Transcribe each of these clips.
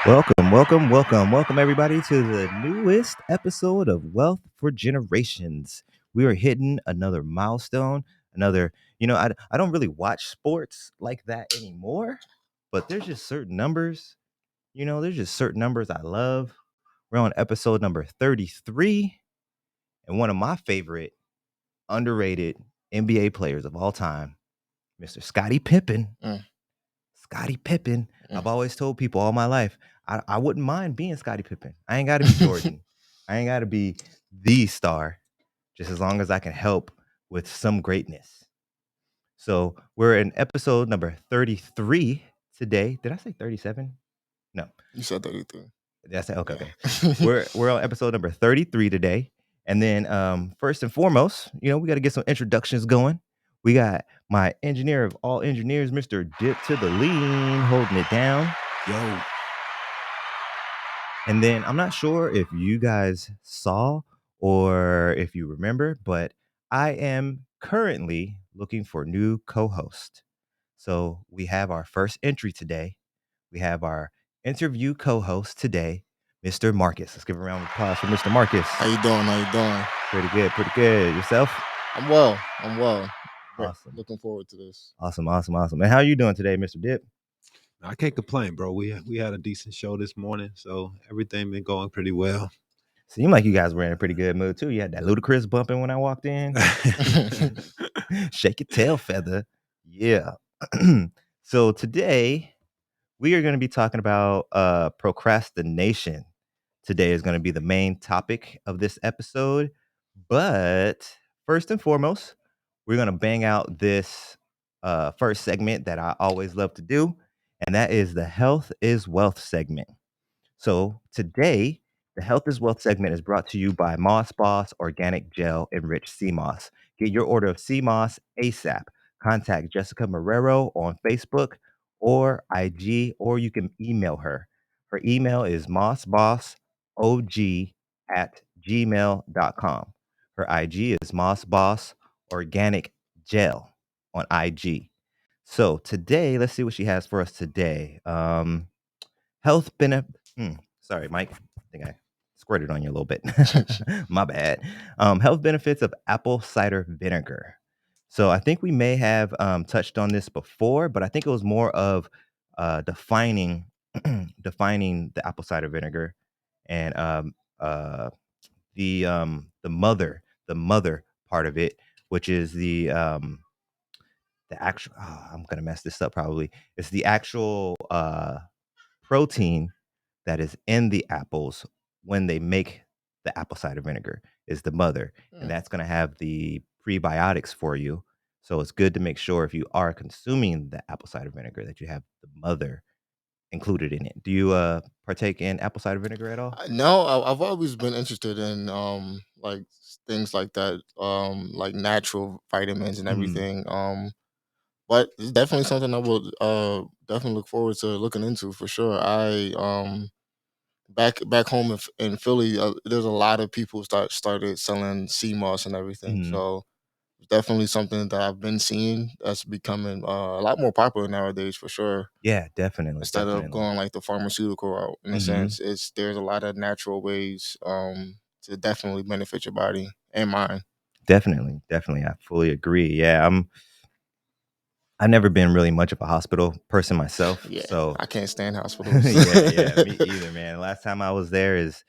Welcome, everybody, to the newest episode of Wealth for Generations. We are hitting another milestone. I don't really watch sports like that anymore, but there's just certain numbers. There's just certain numbers I love. We're on episode number 33, and one of my favorite underrated NBA players of all time, Mr. Scottie Pippen. Mm, Scottie Pippen. I've mm. always told people all my life, I wouldn't mind being Scottie Pippen. I ain't got to be Jordan. I ain't got to be the star, just as long as I can help with some greatness. So we're in episode number 33 today. Did I say 37? No. You said 33. Did I say okay, okay. Yeah. We're on episode number 33 today. And then first and foremost, we got to get some introductions going. We got my engineer of all engineers, Mr. Dip to the Lean, holding it down. Yo, And then I'm not sure if you guys saw or if you remember, but I am currently looking for new co-host. So we have our first entry today. We have our interview co-host today, Mr. Marcus. Let's give a round of applause for Mr. Marcus. How you doing? How you doing? Pretty good, pretty good. Yourself? I'm well. I'm well. Awesome. Looking forward to this. Awesome. And how are you doing today, Mr. Dip? I can't complain, bro. We had a decent show this morning, so everything been going pretty well. Seemed like you guys were in a pretty good mood too. You had that ludicrous bumping when I walked in. Shake your tail feather. Yeah. So today we are going to be talking about procrastination. Today is going to be the main topic of this episode. But first and foremost, we're going to bang out this first segment that I always love to do, and that is the Health is Wealth segment. So today, the Health is Wealth segment is brought to you by Moss Boss Organic Gel Enriched Sea Moss. Get your order of sea moss ASAP. Contact Jessica Marrero on Facebook or IG, or you can email her. Her email is mossbossog@gmail.com. Her IG is mossboss organic gel on IG. So today, let's see what she has for us today. Health benefit. Sorry, Mike. I think I squirted on you a little bit. My bad. Health benefits of apple cider vinegar. So I think we may have touched on this before, but I think it was more of defining defining the apple cider vinegar and the mother part of it, which is the actual. I'm gonna mess this up probably. It's the actual protein that is in the apples when they make the apple cider vinegar is the mother, and Mm. that's going to have the prebiotics for you. So it's good to make sure if you are consuming the apple cider vinegar that you have the mother included in it. Do you partake in apple cider vinegar at all? No, I've always been interested in like things like that, like natural vitamins and Mm, everything. But it's definitely something I would definitely look forward to looking into for sure. I back home in Philly, there's a lot of people started selling sea moss and everything. mhm. So definitely something that I've been seeing that's becoming a lot more popular nowadays for sure. Yeah, definitely, Instead of definitely. going like the pharmaceutical route, in a Hmm. sense, there's a lot of natural ways to definitely benefit your body and mind. Definitely. I fully agree. Yeah, I've never been really much of a hospital person myself, Yeah, so I can't stand hospitals. yeah, me either, man. Last time I was there is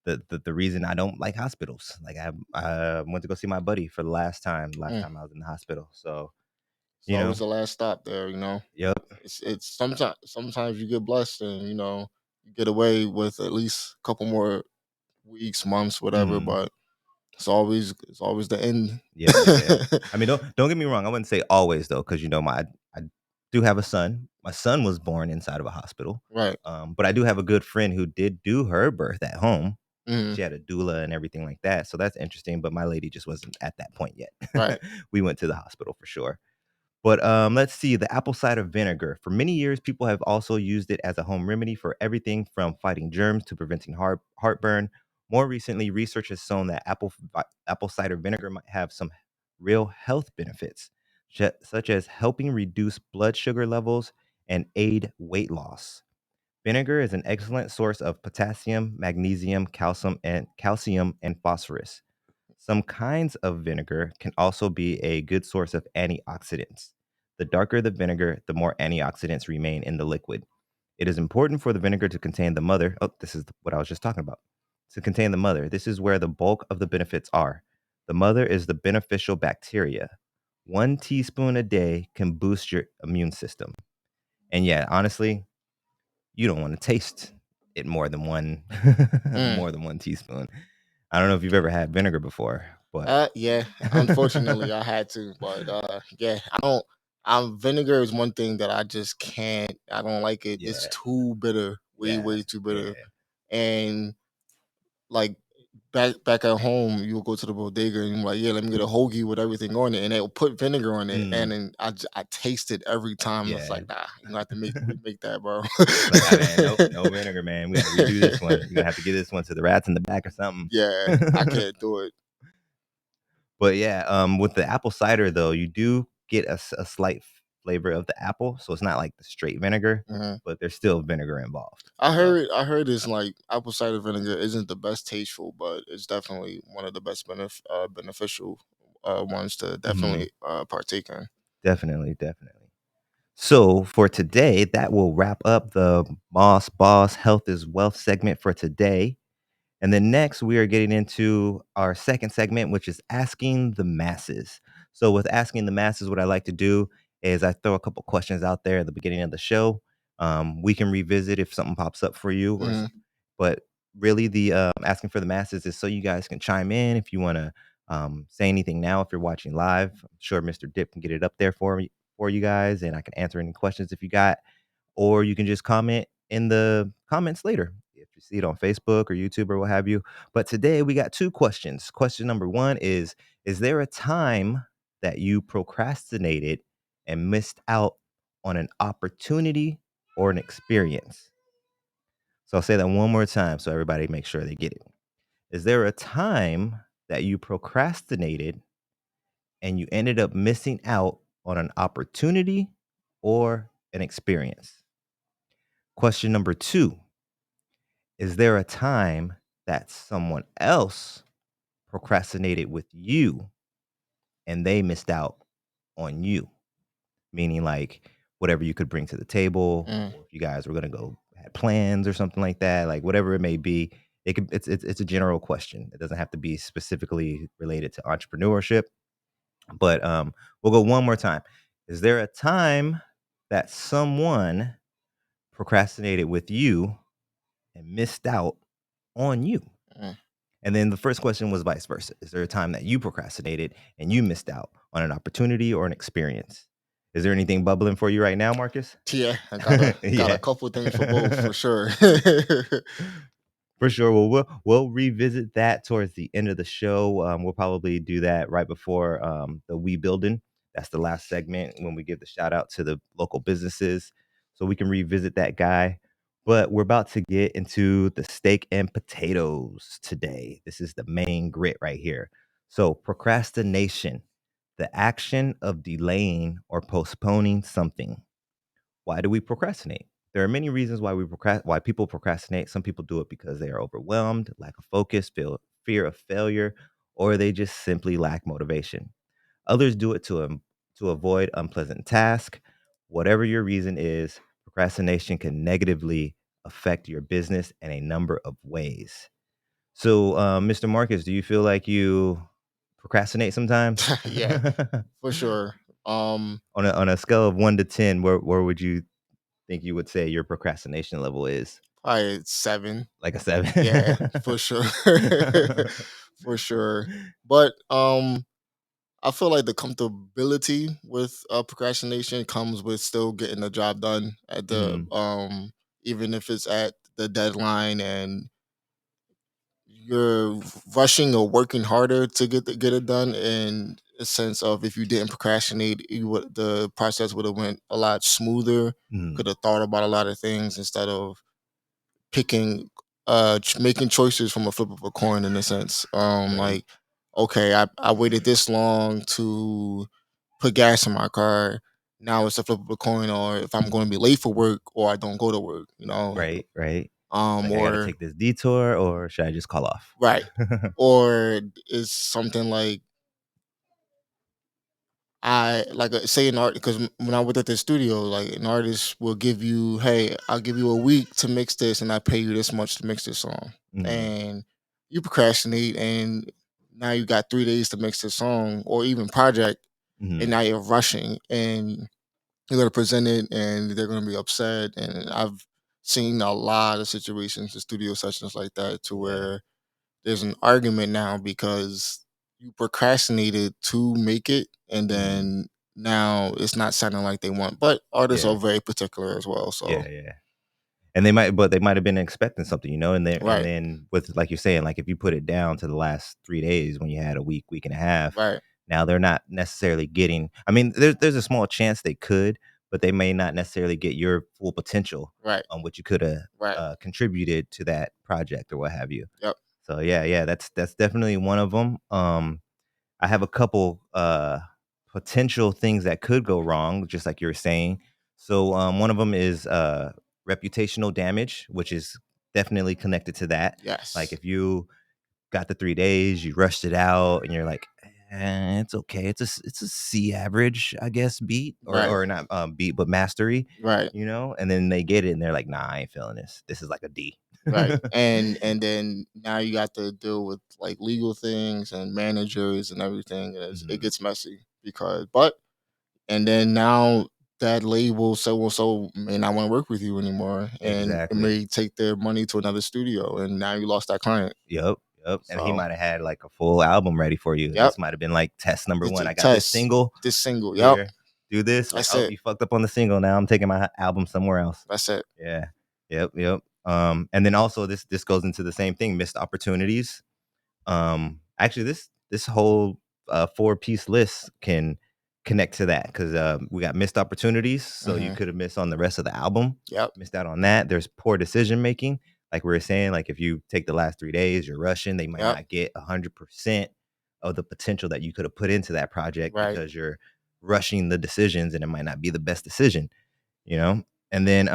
the reason I don't like hospitals. Like I went to go see my buddy for the last Mm. time I was in the hospital. So, It's you know, always the last stop there, you know. yep. It's sometimes you get blessed and you get away with at least a couple more weeks, months, whatever. Mm, But it's always the end. yeah. I mean, don't get me wrong. I wouldn't say always though, because I do have a son. My son was born inside of a hospital. Right. But I do have a good friend who did do her birth at home. Hmm. She had a doula and everything like that. So that's interesting. But my lady just wasn't at that point yet. Right. We went to the hospital for sure. But let's see, the apple cider vinegar. For many years, people have also used it as a home remedy for everything from fighting germs to preventing heartburn. More recently, research has shown that apple cider vinegar might have some real health benefits, such as helping reduce blood sugar levels and aid weight loss. Vinegar is an excellent source of potassium, magnesium, calcium and phosphorus. Some kinds of vinegar can also be a good source of antioxidants. The darker the vinegar, the more antioxidants remain in the liquid. It is important for the vinegar to contain the mother. Oh, this is what I was just talking about. To contain the mother. This is where the bulk of the benefits are. The mother is the beneficial bacteria. 1 teaspoon a day can boost your immune system. And yeah, honestly, you don't want to taste it more than one Mm. more than 1 teaspoon. I don't know if you've ever had vinegar before, but Yeah. Unfortunately, I had to, but yeah, I don't. Vinegar is one thing that I just can't. I don't like it. It's yeah, too bitter, way yeah, way too bitter. yeah. And like back at home, you'll go to the bodega and you're like, yeah, let me get a hoagie with everything on it, and they'll put vinegar on it, and Mm, then I taste it every time. It's yeah. like, nah, you gonna have to make remake that, bro. Like, "Ah, man, nope, no vinegar, man. We gotta redo this one. We're gonna have to give this one to the rats in the back or something." Yeah, I can't do it. But yeah, with the apple cider though, you do get a slight flavor of the apple, so it's not like the straight vinegar, Mhm. but there's still vinegar involved. I So, heard I heard it's like apple cider vinegar isn't the best tasteful, but it's definitely one of the best beneficial ones to mhm, definitely partake in. definitely, definitely. So for today, that will wrap up the Moss Boss Health is Wealth segment for today. And then next, we are getting into our second segment, which is asking the masses. So, with asking the masses, what I like to do is I throw a couple questions out there at the beginning of the show. We can revisit if something pops up for you, Hmm. but really, the asking for the masses is so you guys can chime in if you want to say anything now. If you're watching live, I'm sure Mr. Dip can get it up there for you guys, and I can answer any questions if you got, or you can just comment in the comments later if you see it on Facebook or YouTube or what have you. But today we got two questions. Question number one is there a time that you procrastinated and missed out on an opportunity or an experience? So I'll say that one more time so everybody make sure they get it. Is there a time that you procrastinated and you ended up missing out on an opportunity or an experience? Question number two: is there a time that someone else procrastinated with you and they missed out on you? Meaning, like, whatever you could bring to the table, Mm. or if you guys were gonna go had plans or something like that, like whatever it may be. It's a general question. It doesn't have to be specifically related to entrepreneurship. But we'll go one more time. Is there a time that someone procrastinated with you and missed out on you? Mm. And then the first question was vice versa. Is there a time that you procrastinated and you missed out on an opportunity or an experience? Is there anything bubbling for you right now, Marcus? Yeah, I got a Yeah. couple things for both for sure. For sure. Well, we'll revisit that towards the end of the show. We'll probably do that right before the We Building. That's the last segment when we give the shout out to the local businesses, so we can revisit that guy. But we're about to get into the steak and potatoes today. This is the main grit right here. So procrastination, the action of delaying or postponing something. Why do we procrastinate? There are many reasons why people procrastinate. Some people do it because they are overwhelmed, lack of focus, fear of failure, or they just simply lack motivation. Others do it to avoid unpleasant tasks. Whatever your reason is, procrastination can negatively affect your business in a number of ways. So, Mr. Marcus, do you feel like you procrastinate sometimes? Yeah, for sure. Um, On a scale of 1 to 10, where would you think you would say your procrastination level is? Probably 7. Like a 7? Yeah, for sure. For sure. But I feel like the comfortability with procrastination comes with still getting the job done at the Mhm, even if it's at the deadline and you're rushing or working harder to get it done in a sense of if you didn't procrastinate the process would have went a lot smoother. mhm, Could have thought about a lot of things instead of picking making choices from a flip of a coin in a sense. right, Like, okay, I waited this long to put gas in my car. now it's a flip of a coin, or if I'm going to be late for work or I don't go to work, Right, right. Like, I gotta or take this detour or should I just call off? right, or it's something like I like say an art because when I worked at the studio, like an artist will give you, hey, I'll give you a week to mix this, and I pay you this much to mix this song, Mhm, and you procrastinate, and now you got 3 days to mix this song or even project, and mhm, now you're rushing, and you're gonna present it, and they're gonna be upset, and I've seen a lot of situations in studio sessions like that to yeah, where there's an argument now because you procrastinated to make it and mhm, then now it's not sounding like they want. But artists are yeah, very particular as well. So yeah, yeah. And they might have been expecting something, and right, then with like you're saying, like if you put it down to the last 3 days when you had a week, week and a half, right, now they're not necessarily getting. I mean, there's a small chance they could, but they may not necessarily get your full potential right, on what you could have right. contributed to that project or what have you. Yep. So yeah, yeah, that's definitely one of them. I have a couple potential things that could go wrong, just like you were saying. So one of them is reputational damage, which is definitely connected to that. Like Yes. if you got the 3 days, you rushed it out, and you're like, it's okay. It's a C average, I guess, beat Right. or not beat, but mastery, Right. And then they get it, and they're like, nah, I ain't feeling this. This is like a D. Right. And then now you got to deal with like legal things and managers and everything. And it Mhm. gets messy because but and then now that label so and so may not want to work with you anymore, and it Exactly. may take their money to another studio, and now you lost that client. Yep, yep, and he So, might have had, like, a full album ready for you. yep, This might have been, like, test number it's 1. a I got this test. single, This single, yep, here, do this, like, that's "Oh, it. you fucked up on the single, now I'm taking my album somewhere else." That's it. Yeah. Yep, yep, and then also this goes into the same thing, missed opportunities. Actually, this whole 4-piece list can connect to that because we got missed opportunities, so you Hmm. could have missed on the rest of the album, Yep, missed out on that. There's poor decision making, like we were saying. Like if you take the last 3 days, you're rushing. They might yep, not get 100% of the potential that you could have put into that project right. because you're rushing the decisions, and it might not be the best decision, you know. And then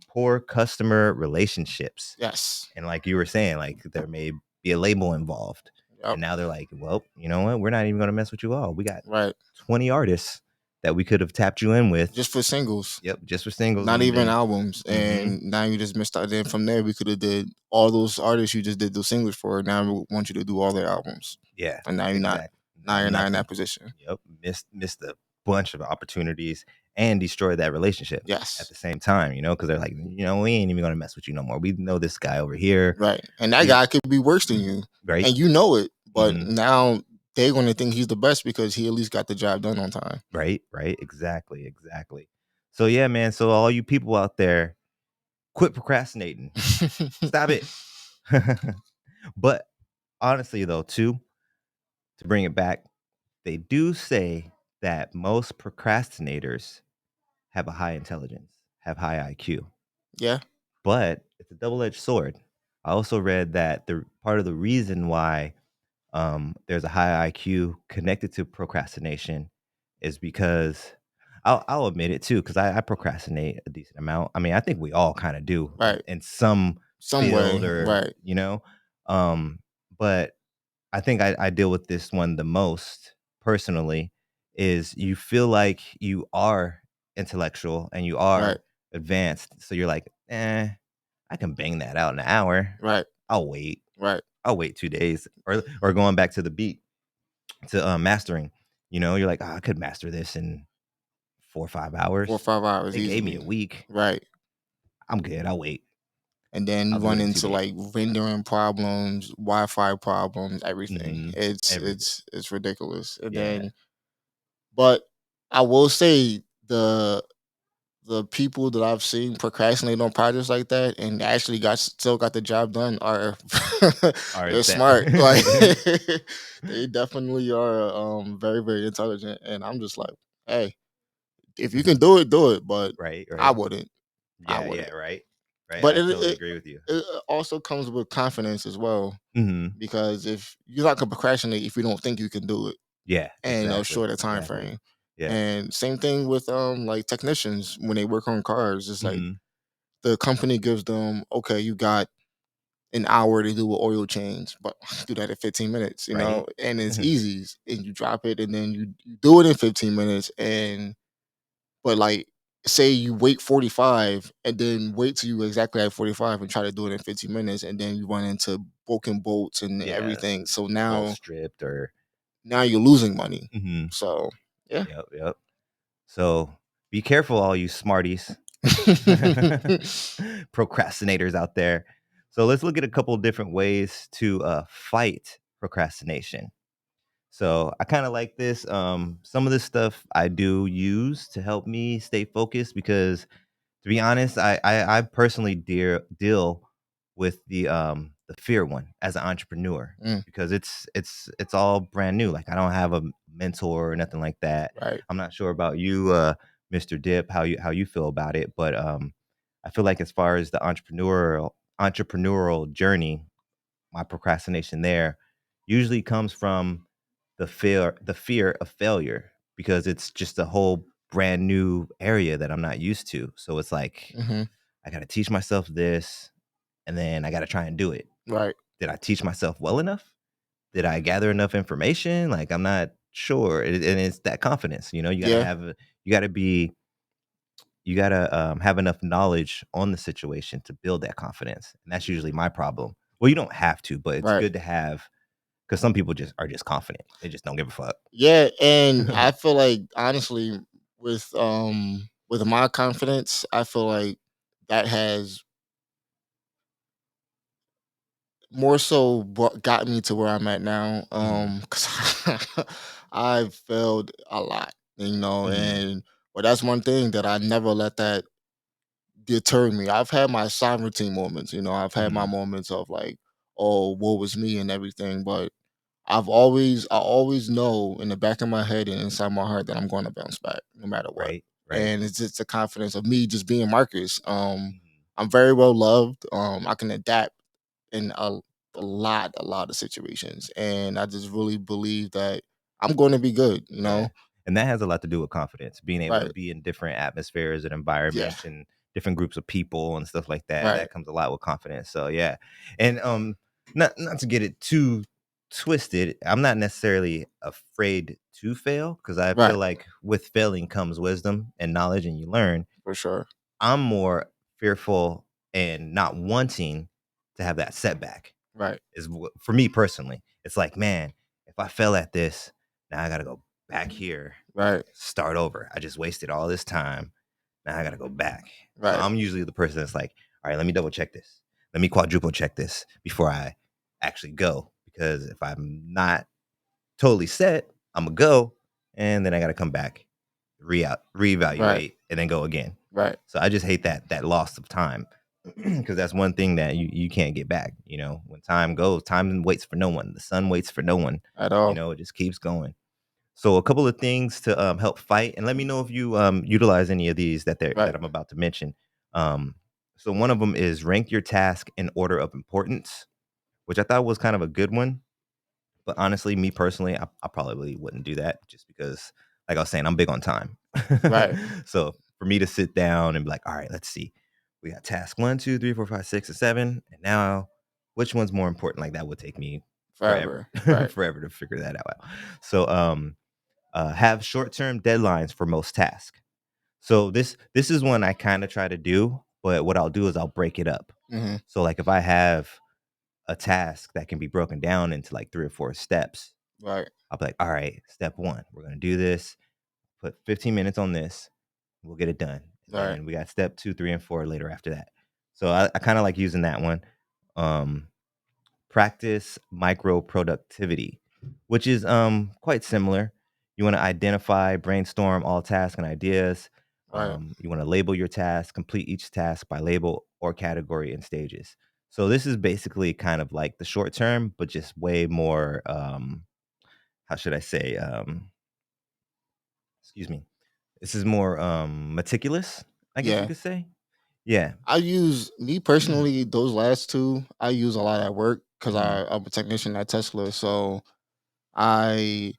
poor customer relationships, Yes, and like you were saying, like there may be a label involved. yep, And now they're like, well, you know what? We're not even going to mess with you all. We got right. 20 artists that we could have tapped you in with. Just for singles, Yep, just for singles. not And even then, albums, hmm and now you just missed out. Then from there, we could have did all those artists you just did those singles for. Now we want you to do all their albums, yeah, and now you're not. exactly. Now Now you're not in nothing. that position. Yep, missed a bunch of opportunities and destroyed that relationship at Yes. the same time. Because they're like, we ain't even gonna mess with you no more. We know this guy over here. Right. And that We guy could be worse than you. right. And you know it. But hmm now they're gonna think he's the best because he at least got the job done on time. Right, right, exactly, exactly. So yeah, man. So all you people out there, quit procrastinating. Stop it. But honestly, though, too, to bring it back, they do say that most procrastinators have a high intelligence, have high IQ, Yeah. but it's a double-edged sword. I also read that the part of the reason why there's a high IQ connected to procrastination is because I'll admit it too, because I procrastinate a decent amount. I mean, I think we all kind of do Right. in some Some field way. or, Right. um, but I think I deal with this one the most personally is you feel like you are intellectual and you Right. are advanced. So you're like, I can bang that out in an hour. Right. I'll wait. Right. I'll wait 2 days. Or going back to the beat to mastering. You're like, I could master this in 4 or 5 hours. 4 or 5 hours They gave me easily. a week. Right. I'm good. I'll wait. And then you I'll do run it in two into days. like rendering problems, Wi-Fi problems, everything. hmm It's Everything. it's it's ridiculous. And Yeah. then but I will say the people that I've seen procrastinate on projects like that and actually got the job done are All right. they're Bet. smart. Like they definitely are very, very intelligent. And I'm just like, hey, if you can do it, do it. But Right. I Right. wouldn't. I Yeah. Yeah. wouldn't. Right. Right. But I it totally it, agree with you. it also comes with confidence as well. hmm Because if you're not gonna procrastinate if you don't think you can do it Yeah. in a Exactly. shorter time Exactly. frame. Yeah. And same thing with like technicians when they work on cars. It's like Mhm. the company gives them, okay, you got an hour to do an oil change, but do that in 15 minutes, Right. and it's Mhm. easy. And you drop it and then you do it in 15 minutes. And but like say you wait 45 and then wait till you exactly at 45 and try to do it in 15 minutes and then you run into broken bolts and Yeah, everything. So well now stripped or you're losing money. Mhm. So yeah. Yep, yep. So, be careful, all you smarties. Procrastinators out there. So, let's look at a couple different ways to, fight procrastination. So, I kinda like this, some of this stuff I do use to help me stay focused because to be honest, I personally deal with the fear one as an entrepreneur Mm, because it's all brand new. Like I don't have a mentor or nothing like that. right. I'm not sure about you, Mr. Dip, how you feel about it, but I feel like as far as the entrepreneurial journey, my procrastination there usually comes from the fear of failure because it's just a whole brand new area that I'm not used to. So it's like Hmm. I got to teach myself this and then I got to try and do it. Right. Did I teach myself well enough? Did I gather enough information? Like I'm not sure. And it's that confidence, you got to Yeah. have you got to be you got to have enough knowledge on the situation to build that confidence. And that's usually my problem. Well, you don't have to, but it's Right. good to have because some people just are just confident. They just don't give a fuck. Yeah, and I feel like honestly with my confidence, I feel like that has more so got me to where I'm at now. Mhm, Cuz I've failed a lot, mhm, and but that's one thing that I never let that deter me. I've had my sovereignty moments, I've had my mhm. moments of like, oh, woe was me and everything, but I always know in the back of my head and inside my heart that I'm going to bounce back no matter what. Right, right. And it's just the confidence of me just being Marcus. Mhm. I'm very well loved. I can adapt in a lot of situations, and I just really believe that I'm going to be good. Yeah, and that has a lot to do with confidence, being able to Right? be in different atmospheres and Yeah. environments and different groups of people and stuff like that. Right. That comes a lot with confidence. So yeah, and not to get it too twisted, I'm not necessarily afraid to fail because I feel Right. like with failing comes wisdom and knowledge, and you learn. For sure. I'm more fearful and not wanting to have that setback Right. for me personally. It's like, man, if I fail at this, now I got to go back here, Right. start over. I just wasted all this time. Now I got to go back. So Right. I'm usually the person that's like, all right, let me double check this. Let me quadruple check this before I actually go. Because if I'm not totally set, I'm gonna go, and then I gotta come back, Right. reevaluate, and then go again. Right. So I just hate that loss of time because that's one thing that you can't get back. When time goes, time waits for no one. The sun waits for no one. At all. It just keeps going. So a couple of things to help fight, and let me know if you utilize any of these that Right. I'm about to mention. Um, so one of them is rank your task in order of importance, which I thought was kind of a good one, but honestly, me personally, I probably wouldn't do that just because, like I was saying, I'm big on time. Right. So for me to sit down and be like, all right, let's see. We got task one, two, three, four, five, six, and seven. And now which one's more important? Like that would take me forever, Forever. Right. forever to figure that out. So have short-term deadlines for most tasks. So this is one I kind of try to do, but what I'll do is I'll break it up. Hmm. So like if I have a task that can be broken down into like 3 or 4 steps, Right. I'll be like, all right, step one, we're gonna do this, put 15 minutes on this, we'll get it done. And Right. then we got step two, three, and four later after that. So I kind of like using that one. Um, practice micro productivity, which is quite similar. You want to identify, brainstorm all tasks and ideas. Right. You want to label your task, complete each task by label or category and stages. So this is basically kind of like the short term, but just way more how should I say? Excuse me. This is more meticulous, I guess you Yeah. could say. Yeah. I use me personally, those last two, I use a lot at work because Mhm. I'm a technician at Tesla. So I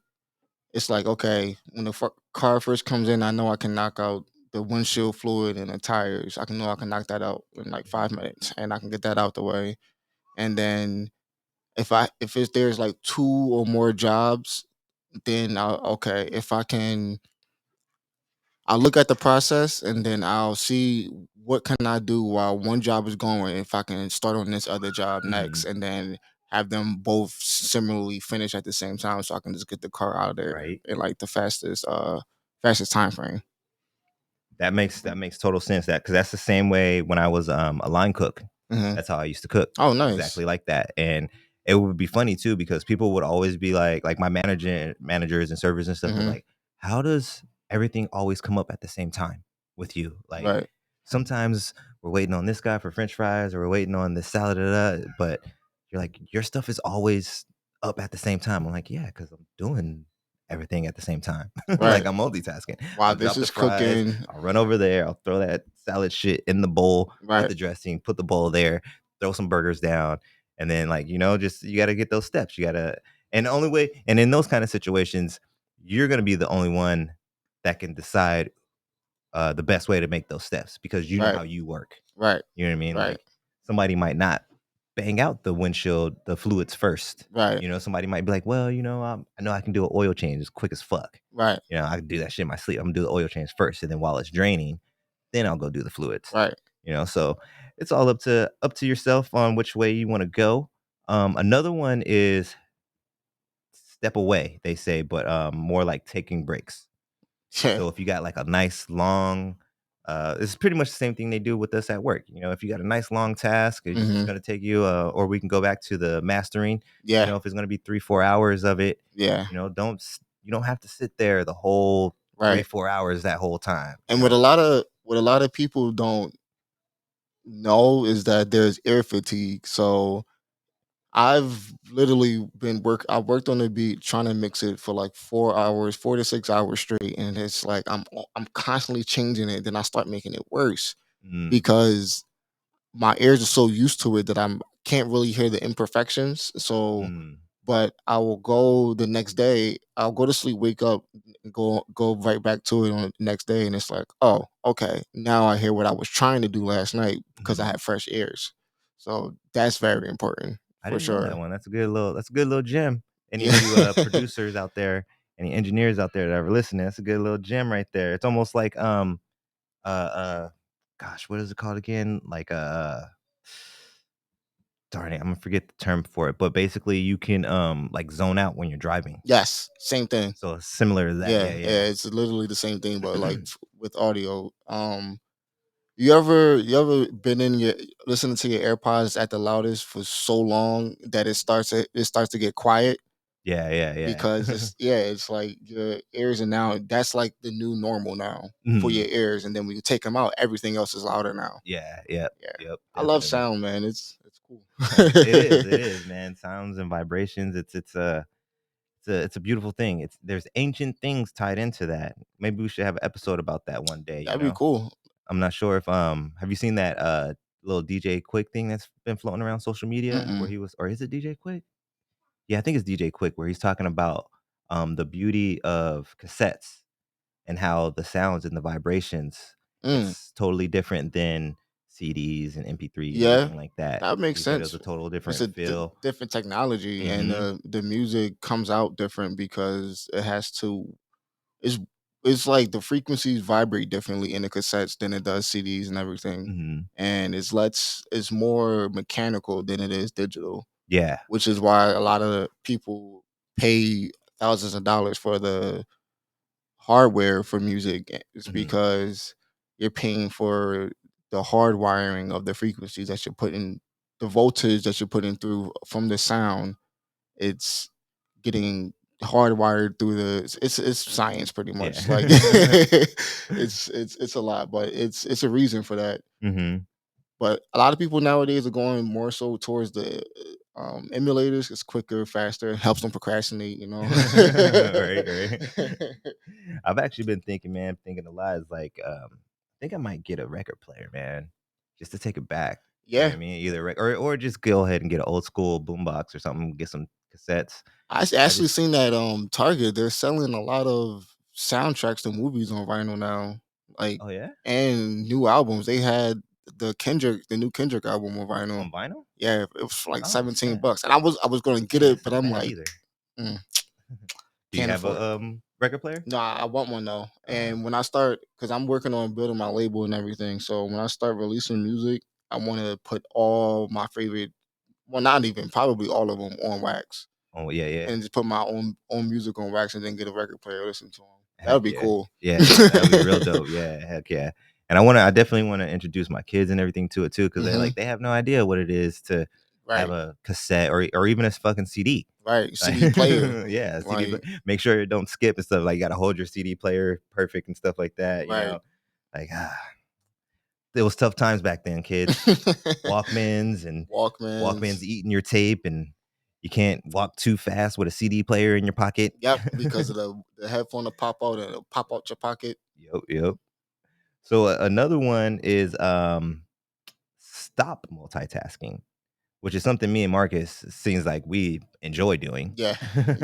it's like, okay, when the car first comes in, I know I can knock out the windshield fluid and the tires. I can knock that out in like 5 minutes, and I can get that out the way. And then if there's like two or more jobs, then okay, if I can, I'll look at the process and then I'll see what can I do while one job is going. If I can start on this other job next, Mhm. and then have them both similarly finish at the same time, so I can just get the car out of there Right. in like the fastest time frame. That makes total sense. That because that's the same way when I was a line cook. Hmm. That's how I used to cook, Oh, nice. exactly like that. And it would be funny too because people would always be like my managers and servers and stuff would Hmm. like, how does everything always come up at the same time with you? Like Right. sometimes we're waiting on this guy for French fries or we're waiting on this salad, but you're like your stuff is always up at the same time. I'm like, yeah, because I'm doing everything at the same time. Like Right. I'm multitasking. While I'll this drop the is fries, cooking. I'll run over there, I'll throw that salad shit in the bowl with Right. the dressing, put the bowl there, throw some burgers down, and then like, just you gotta get those steps. You gotta and the only way and in those kind of situations, you're gonna be the only one that can decide the best way to make those steps because you know Right. how you work. Right. You know what I mean? Right. Like somebody might not bang out the windshield, the fluids first. Right. Somebody might be like, well, I know I can do an oil change as quick as fuck. Right. I can do that shit in my sleep. I'm gonna do the oil change first, and then while it's draining, then I'll go do the fluids. Right. So it's all up to yourself on which way you want to go. Another one is step away, they say, but more like taking breaks. Yeah. So if you got like a nice long, it's pretty much the same thing they do with us at work. If you got a nice long task, it's Hmm. going to take you, or we can go back to the mastering. Yeah. If it's going to be 3-4 hours of it, Yeah. you don't have to sit there the whole three Right. 4 hours that whole time. And what a lot of people don't know is that there's air fatigue. So I've literally I worked on the beat trying to mix it for like 4 hours, 4 to 6 hours straight, and it's like I'm constantly changing it. Then I start making it worse Mm, because my ears are so used to it that I'm can't really hear the imperfections. So, mm. but I will go the next day. I'll go to sleep, wake up, and go right back to it on the next day, and it's like, oh, okay, now I hear what I was trying to do last night because I Mhm. had fresh ears. So that's very important I for didn't know that sure. one. That's a good little gem. Any Yeah. of you producers out there, any engineers out there that are listening, that's a good little gem right there. It's almost like uh uh gosh, what is it called again? Like darn it, I'm gonna forget the term for it, but basically you can like zone out when you're driving. Yes, same thing. So it's similar to that. Yeah, Yeah, yeah, yeah. it's literally the same thing, but like with audio. You ever been in your listening to your AirPods at the loudest for so long that it starts to get quiet Yeah, yeah, because yeah. it's like your ears are now that's like the new normal now for your Mhm. ears, and then when you take them out, everything else is louder now. Yeah, yep, Yeah, yep, I love definitely. sound, man. It's cool. It is, man. Sounds and vibrations. It's a beautiful thing. There's ancient things tied into that. Maybe we should have an episode about that one day. That'd be cool. I'm not sure if have you seen that little DJ Quick thing that's been floating around social media where Mm-mm. he was or is it DJ Quick? Yeah, I think it's DJ Quick where he's talking about the beauty of cassettes and how the sounds and the vibrations Mm. it's totally different than CDs and MP3s and Yeah, everything like that. that makes He said it was sense. a total It's different a feel. different technology, and Mhm. the music comes out different because it has to. It's it's like the frequencies vibrate differently in the cassettes than it does CDs and everything, Mhm. and it's more mechanical than it is digital, Yeah. which is why a lot of people pay thousands of dollars for the hardware for music. It's Mhm. because you're paying for the hard wiring of the frequencies that you're putting, the voltage that you're putting through from the sound. It's getting hardwired through it's science pretty much. Like Yeah. it's a lot, but it's a reason for that. Mhm. But a lot of people nowadays are going more so towards the emulators. It's quicker, faster, helps them procrastinate. Right, right. I've actually been thinking, man, thinking a lot. Is like, I think I might get a record player, man, just to take it back. You know what Yeah, I mean? Either or just go ahead and get an old school boombox or something. Get some cassettes. I actually just seen that Target. They're selling a lot of soundtracks to movies on vinyl now, like, Oh yeah, and new albums. They had the new Kendrick album on vinyl. on vinyl. Yeah, it was for like Oh snap! $17, and I was gonna get Yeah, it, that's but not I'm bad like, either. mm, Do you can't have afford it. a record player? No, I want one though. Uh, And when I start, because I'm working on building my label and everything, so when I start releasing music, I want to put all my favorite, well, not even probably all of them on wax, oh yeah, yeah. and just put my own music on wax, and then get a record player, listen to them. That Heck would be yeah. cool. Yeah, yeah, that would be real dope. Yeah, heck yeah. And I definitely wanna introduce my kids and everything to it too, because Hmm. they have no idea what it is to have Right, a cassette or even a fucking CD. right. Like CD player, yeah, CD like, make sure it don't skip and stuff, like, you gotta hold your CD player perfect and stuff like that, you right. know? Like, it was tough times back then, kids. Walkmans and Walkmans Walkmans. eating your tape, and you can't walk too fast with a CD player in your pocket. Yep, because of the headphone to pop out and it'll pop out your pocket. Yep, yep. So another one is stop multitasking, which is something me and Marcus seems like we enjoy doing. Yeah,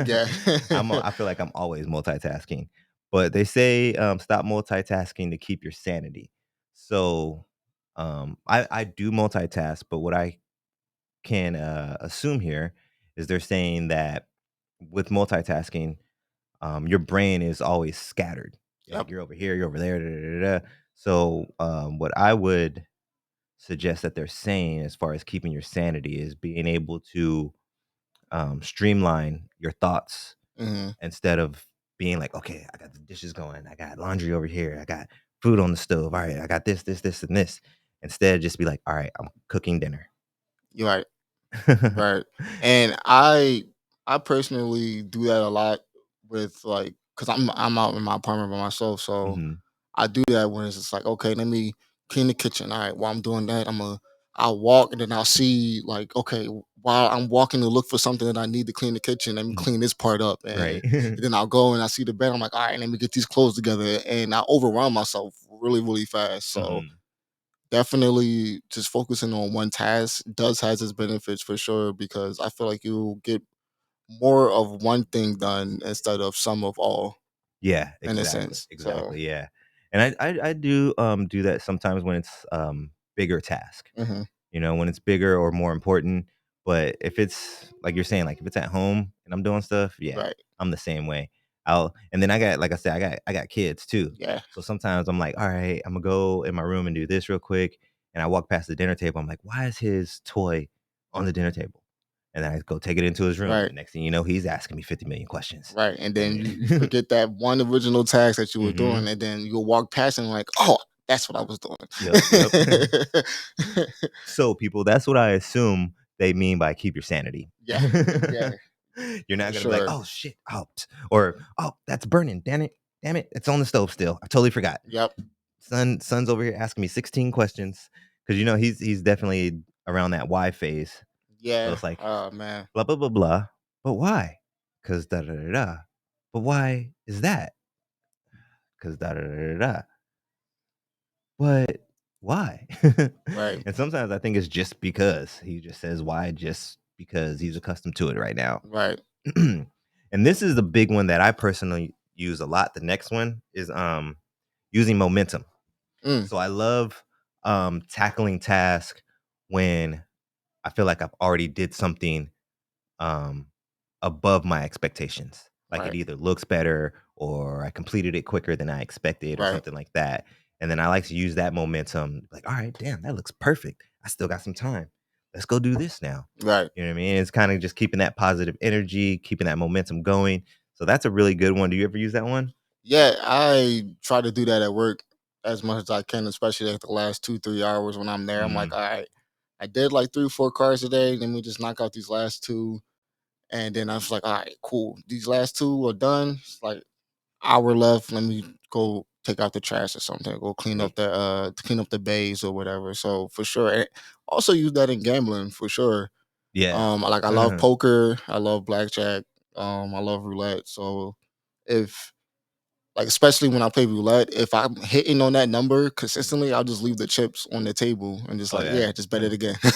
yeah. I feel like I'm always multitasking, but they say stop multitasking to keep your sanity. So I do multitask, but what I can assume here is they're saying that with multitasking, your brain is always scattered. Yep. Like you're over here, you're over there. Da, da, da, da. So, what I would suggest that they're saying as far as keeping your sanity is being able to streamline your thoughts Hmm. instead of being like, okay, I got the dishes going, I got laundry over here, I got food on the stove. All right, I got this, and this. Instead, just be like, all right, I'm cooking dinner. You're right. Right. And I personally do that a lot with, like, because I'm out in my apartment by myself, so Hmm. I do that when it's just like, okay, let me clean the kitchen. All right, while I'm doing that, I'll walk, and then I'll see, like, okay, while I'm walking to look for something that I need to clean the kitchen, let me clean this part up, Right. and then I'll go and I see the bed. I'm like, all right, let me get these clothes together, and I overwhelm myself really, really fast. So Hmm. definitely just focusing on one task does has its benefits for sure, because I feel like you get more of one thing done instead of some of all, Yeah, in a exactly, sense. So, exactly, yeah, and I do that sometimes when it's, bigger task, mhm, you know, when it's bigger or more important, but if it's like you're saying, like, if it's at home and I'm doing stuff, yeah, right, I'm the same way. I'll and then I got like I said, I got kids too, yeah, so sometimes I'm like, "Alright, Imma go in my room and do this real quick," and I walk past the dinner table, I'm like, "Why is his toy on the dinner table?" And then I go take it into his room, right. and next thing you know, he's asking me 50,000,000 questions, Right, and then and you forget that one original task that you were Mhm. doing, and then you'll walk past and like, "Oh, that's what I was doing." Yep, yep. So, people, that's what I assume they mean by keep your sanity. Yeah, yeah, You're for not gonna be like, sure. "Oh, shit, oh, or, "Oh, that's burning, damn it, it's on the stove still, I totally forgot." Yep. Son's over here asking me 16 questions because you know, he's definitely around that why phase. So Yeah. it's like, Oh, man. "Blah, blah, blah, blah, but why? Because da, da, da, da. But why is that? Because da, da, da, da, da. But why?" Right, And sometimes I think it's just because he just says why just because he's accustomed to it right now. right. And this is the big one that I personally use a lot. The next one is using momentum. Mm, So I love tackling tasks when I feel like I've already did something um, above my expectations. Like it right, either looks better or I completed it quicker than I expected or right, something like that. And then I like to use that momentum, like, all right, damn, that looks perfect. I still got some time. Let's go do this now. right. You know what I mean? It's kind of just keeping that positive energy, keeping that momentum going. So that's a really good one. Do you ever use that one? Yeah, I try to do that at work as much as I can, especially like the last 2, 3 hours when I'm there. I'm like, Mm, "All right, I did like 3, 4 cars today, let me just knock out these last 2." And then I was like, "All right, cool. These last 2 are done." It's like hour left. Let me go take out the trash or something. Go right. clean up the bays or whatever. So for sure, and also use that in gambling for sure. Yeah. I love poker. I love blackjack. I love roulette. So if, like, especially when I play roulette, if I'm hitting on that number consistently, I'll just leave the chips on the table and just Oh like, yeah. yeah, just bet it again. Keep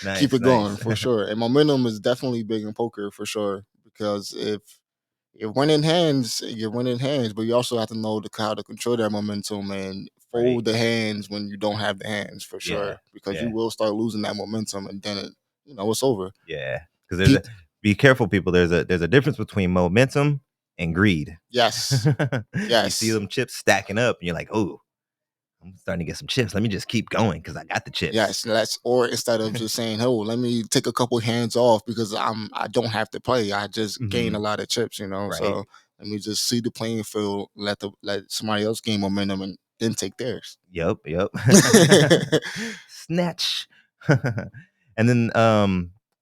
Nice, it going nice. for sure. And momentum is definitely big in poker for sure, because if you're winning hands. You're winning hands, but you also have to know how to control that momentum and Right. fold the hands when you don't have the hands for Yeah. sure, because you Yeah. will start losing that momentum, and then it's over. Yeah. Because Peak. be careful, people. There's a difference between momentum and greed. Yes. You see Yes. them chips stacking up, and you're like, oh, I'm starting to get some chips. Let me just keep going because I got the chips. Yes, that's, or instead of just saying, "Oh, let me take a couple hands off because I don't have to play. I just gain a Mhm. lot of chips, Right. So let me just see the playing field, let somebody else gain momentum, and then take theirs." Yep. Yep. Snatch. And then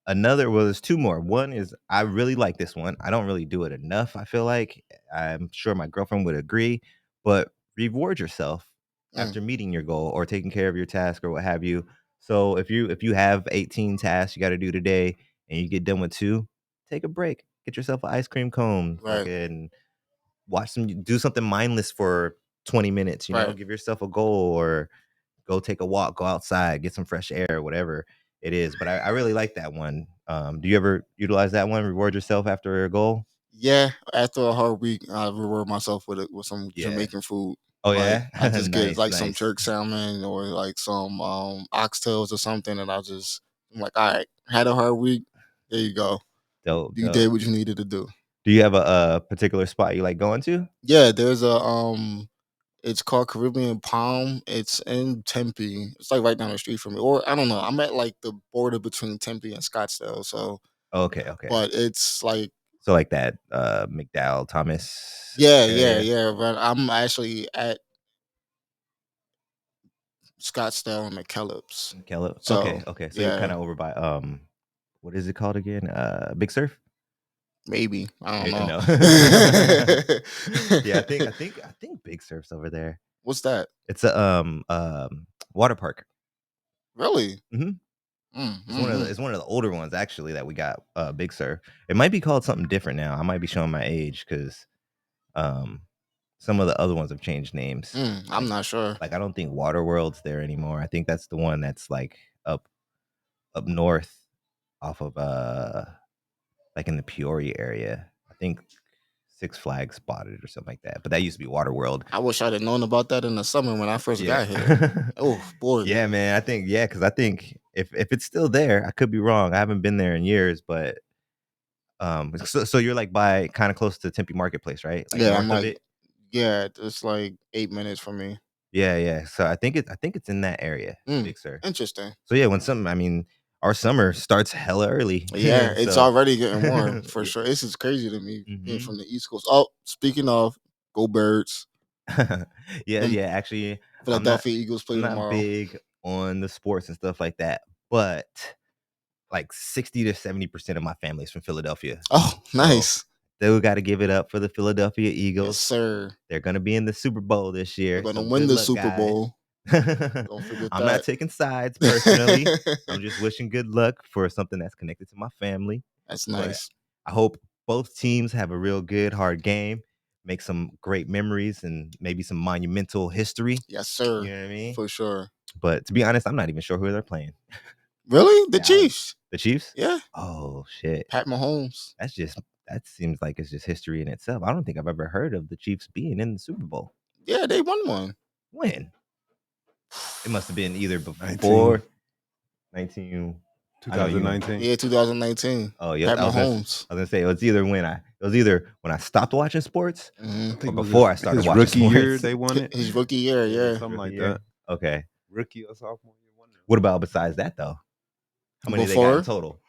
there's two more. One is I really like this one. I don't really do it enough, I feel like. I'm sure my girlfriend would agree, but reward yourself Mm, after meeting your goal or taking care of your task or what have you. So if you have 18 tasks you got to do today and you get done with 2, take a break. Get yourself an ice cream cone, right, fucking do something mindless for 20 minutes, right. give yourself a goal or go take a walk, go outside, get some fresh air, whatever it is. But I really like that one. Do you ever utilize that one? Reward yourself after a goal? Yeah, after a hard week, I reward myself with some Yeah. Jamaican food. Oh Like yeah. I just get Nice, like some nice. jerk salmon or like some oxtails or something, and I'm like, all right, had a hard week. There you go. Dope, You did dope. what you needed to do. Do you have a particular spot you like going to? Yeah, there's a it's called Caribbean Palm. It's in Tempe. It's like right down the street from me. Or I don't know. I'm at like the border between Tempe and Scottsdale. So, Okay, okay. but it's like, So like that McDowell Thomas yeah, yeah, area. yeah. But I'm actually at Scottsdale and McKellips. Kellogg. Okay, So okay. So you're kind yeah, of over by what is it called again? Big Surf? maybe, I don't No. know. Yeah, I think Big Surf's over there. What's that? It's a water park. Really? Mhm. Mm, It's mm, one of the mm, it's one of the older ones actually that we got, Big Surf. It might be called something different now. I might be showing my age because um, some of the other ones have changed names. I'm not sure. Like I don't think Waterworld's there anymore. I think that's the one that's like up north off of like in the Peoria area. I think Six Flags bought it or something like that. But that used to be Waterworld. I wish I'd have known about that in the summer when I first Yeah. got here. Oh boy. Yeah, man. Because I think if it's still there, I could be wrong. I haven't been there in years, but so you're like by kind of close to Tempe Marketplace, right? Like Yeah, I'm north of like, it. yeah, it's like 8 minutes from me. Yeah, yeah. So I think it's in that area, Mm, Big Sur. interesting. So yeah, I mean, our summer starts hella early. Yeah, it's So already getting warm for yeah. sure. This is crazy to me being Hmm. from the East Coast. Oh, speaking of, go Birds. Yeah, Them yeah. Actually, I'm not Philadelphia Eagles play I'm not tomorrow. big on the sports and stuff like that, but like 60 to 70% of my family is from Philadelphia. Oh, So nice. they got to give it up for the Philadelphia Yes, Eagles. sir. They're going to be in the Super Bowl this They're year. gonna So win good the luck, Super guys. Bowl. Don't forget I'm not that. taking sides personally. I'm just wishing good luck for something that's connected to my family. That's But nice. I hope both teams have a real good, hard game, make some great memories, and maybe some monumental history. Yes, sir. You know what I mean? For sure. But to be honest, I'm not even sure who they're playing. Really? The Yeah, Chiefs? the Chiefs? Yeah. Oh shit. Pat Mahomes. That seems like it's just history in itself. I don't think I've ever heard of the Chiefs being in the Super Bowl. Yeah, they won one. When? It must have been either 19, before 19. I know you. 2019. Yeah, 2019. Oh, yep. Pat Mahomes. I was gonna say it was either when I stopped watching sports Hmm. I or think it was before I started his watching rookie year sports. they won it. His rookie year, Yeah, yeah. something Rookie like year. that. Okay. Rookie or sophomore year, one of them. What about besides that though? How many they got in Before, total?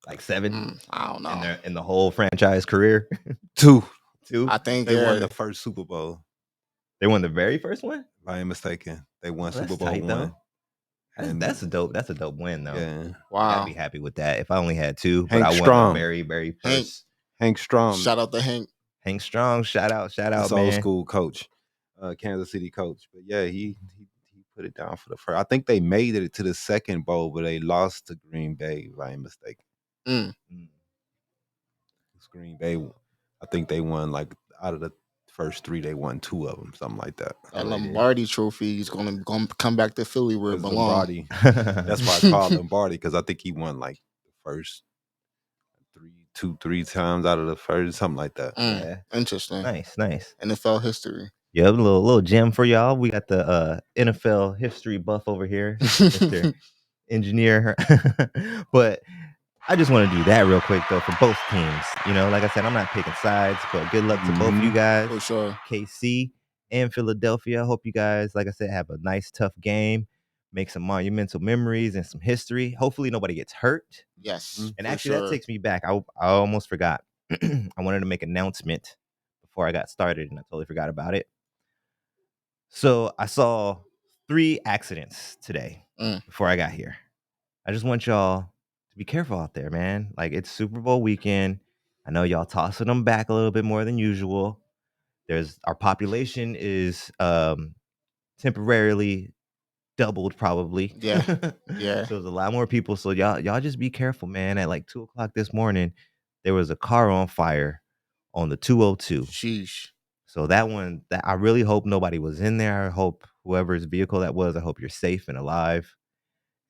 Like 7 I don't in know. the whole franchise career? Two. 2? I think They won yeah. the first Super Bowl. They won the very first one? If I ain't mistaken. They won Oh, that's Super Bowl tight one. though. That's And that's a dope that's a dope win though. yeah. I gotta Wow. be happy with that. If I only had 2, but I Hank won the Strom. very, very Hank, first. Hank Strom, shout out to Hank. Hank Strong, shout out, this old man. school coach, Kansas City coach. But yeah, he put it down for the first. I think they made it to the second bowl, but they lost to Green Bay, if I ain't mistaken. Mm, Mm. It's Green Bay, I think they won like out of the first 3, they won 2 of them, something like that. that Oh, they did. Lombardi trophy is gonna come back to Philly where it Because belongs. Lombardi, that's why I call Lombardi, because I think he won like the first 2-3 times out of the first, something like that. Yeah. Interesting. Nice. NFL history. Yeah, a little gem for y'all. We got the NFL history buff over here, Mr. Engineer. But I just want to do that real quick though for both teams. Like I said, I'm not picking sides, but good luck to both you guys. For sure. KC and Philadelphia. I hope you guys, like I said, have a nice, tough game. Make some monumental memories and some history. Hopefully nobody gets hurt. Yes. And for actually, that sure. takes me back. I almost forgot. I wanted to make an announcement before I got started, and I totally forgot about it. So I saw 3 accidents today before I got here. I just want y'all to be careful out there, man. Like, it's Super Bowl weekend. I know y'all tossing them back a little bit more than usual. Our population is temporarily doubled, probably. Yeah. So there's a lot more people. So y'all just be careful, man. At like 2:00 this morning, there was a car on fire on the 202. Sheesh. So that I really hope nobody was in there. I hope whoever's vehicle that was, I hope you're safe and alive.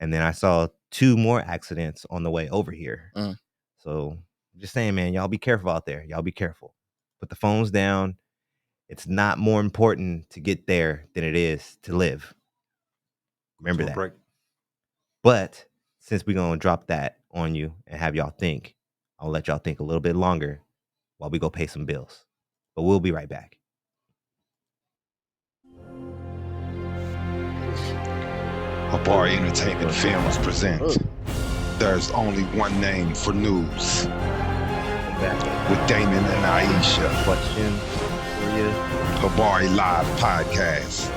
And then I saw 2 more accidents on the way over here. So just saying, man, y'all be careful out there. Y'all be careful. Put the phones down. It's not more important to get there than it is to live. Remember that. Break. But since we're going to drop that on you and have y'all think, I'll let y'all think a little bit longer while we go pay some bills. But we'll be right back. Habari Entertainment Films present There's Only One Name for News with Damon and Aisha. Question for you. Habari Live Podcast.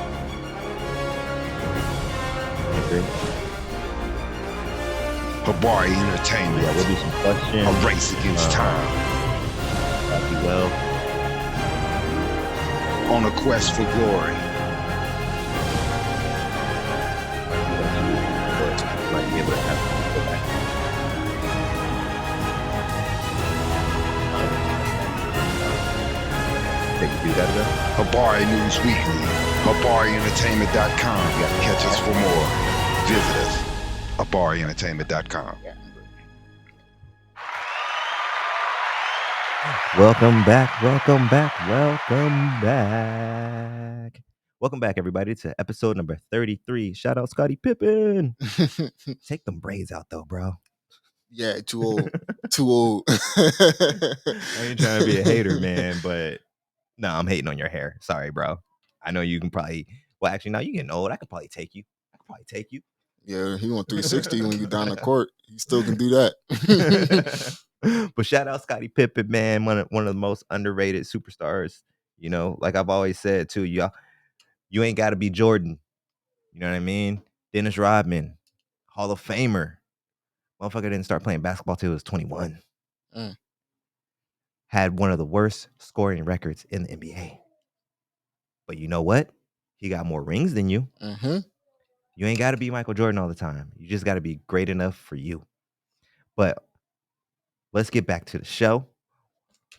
Habari Entertainment. Yeah, we'll do some questions. A race against time. That'd be well. On a quest for glory. Might be able to have to go back. Take a few guys though. Habari News Weekly. HabariEntertainment.com. Catch us for more. Visit us. HabariEntertainment.com. Welcome back. Welcome back, everybody, to episode number 33. Shout out Scottie Pippen. Take them braids out, though, bro. Yeah, too old. Too old. I ain't trying to be a hater, man, but no, I'm hating on your hair. Sorry, bro. I know you can probably. Well, actually, now you're getting old. I could probably take you. Yeah, he went 360 when you down the court. He still can do that. But shout out Scottie Pippen, man, one of the most underrated superstars. Like I've always said too, y'all, you ain't got to be Jordan. You know what I mean? Dennis Rodman, Hall of Famer. Motherfucker didn't start playing basketball till he was 21. Had one of the worst scoring records in the NBA. But you know what? He got more rings than you. You ain't got to be Michael Jordan all the time. You just got to be great enough for you. But let's get back to the show.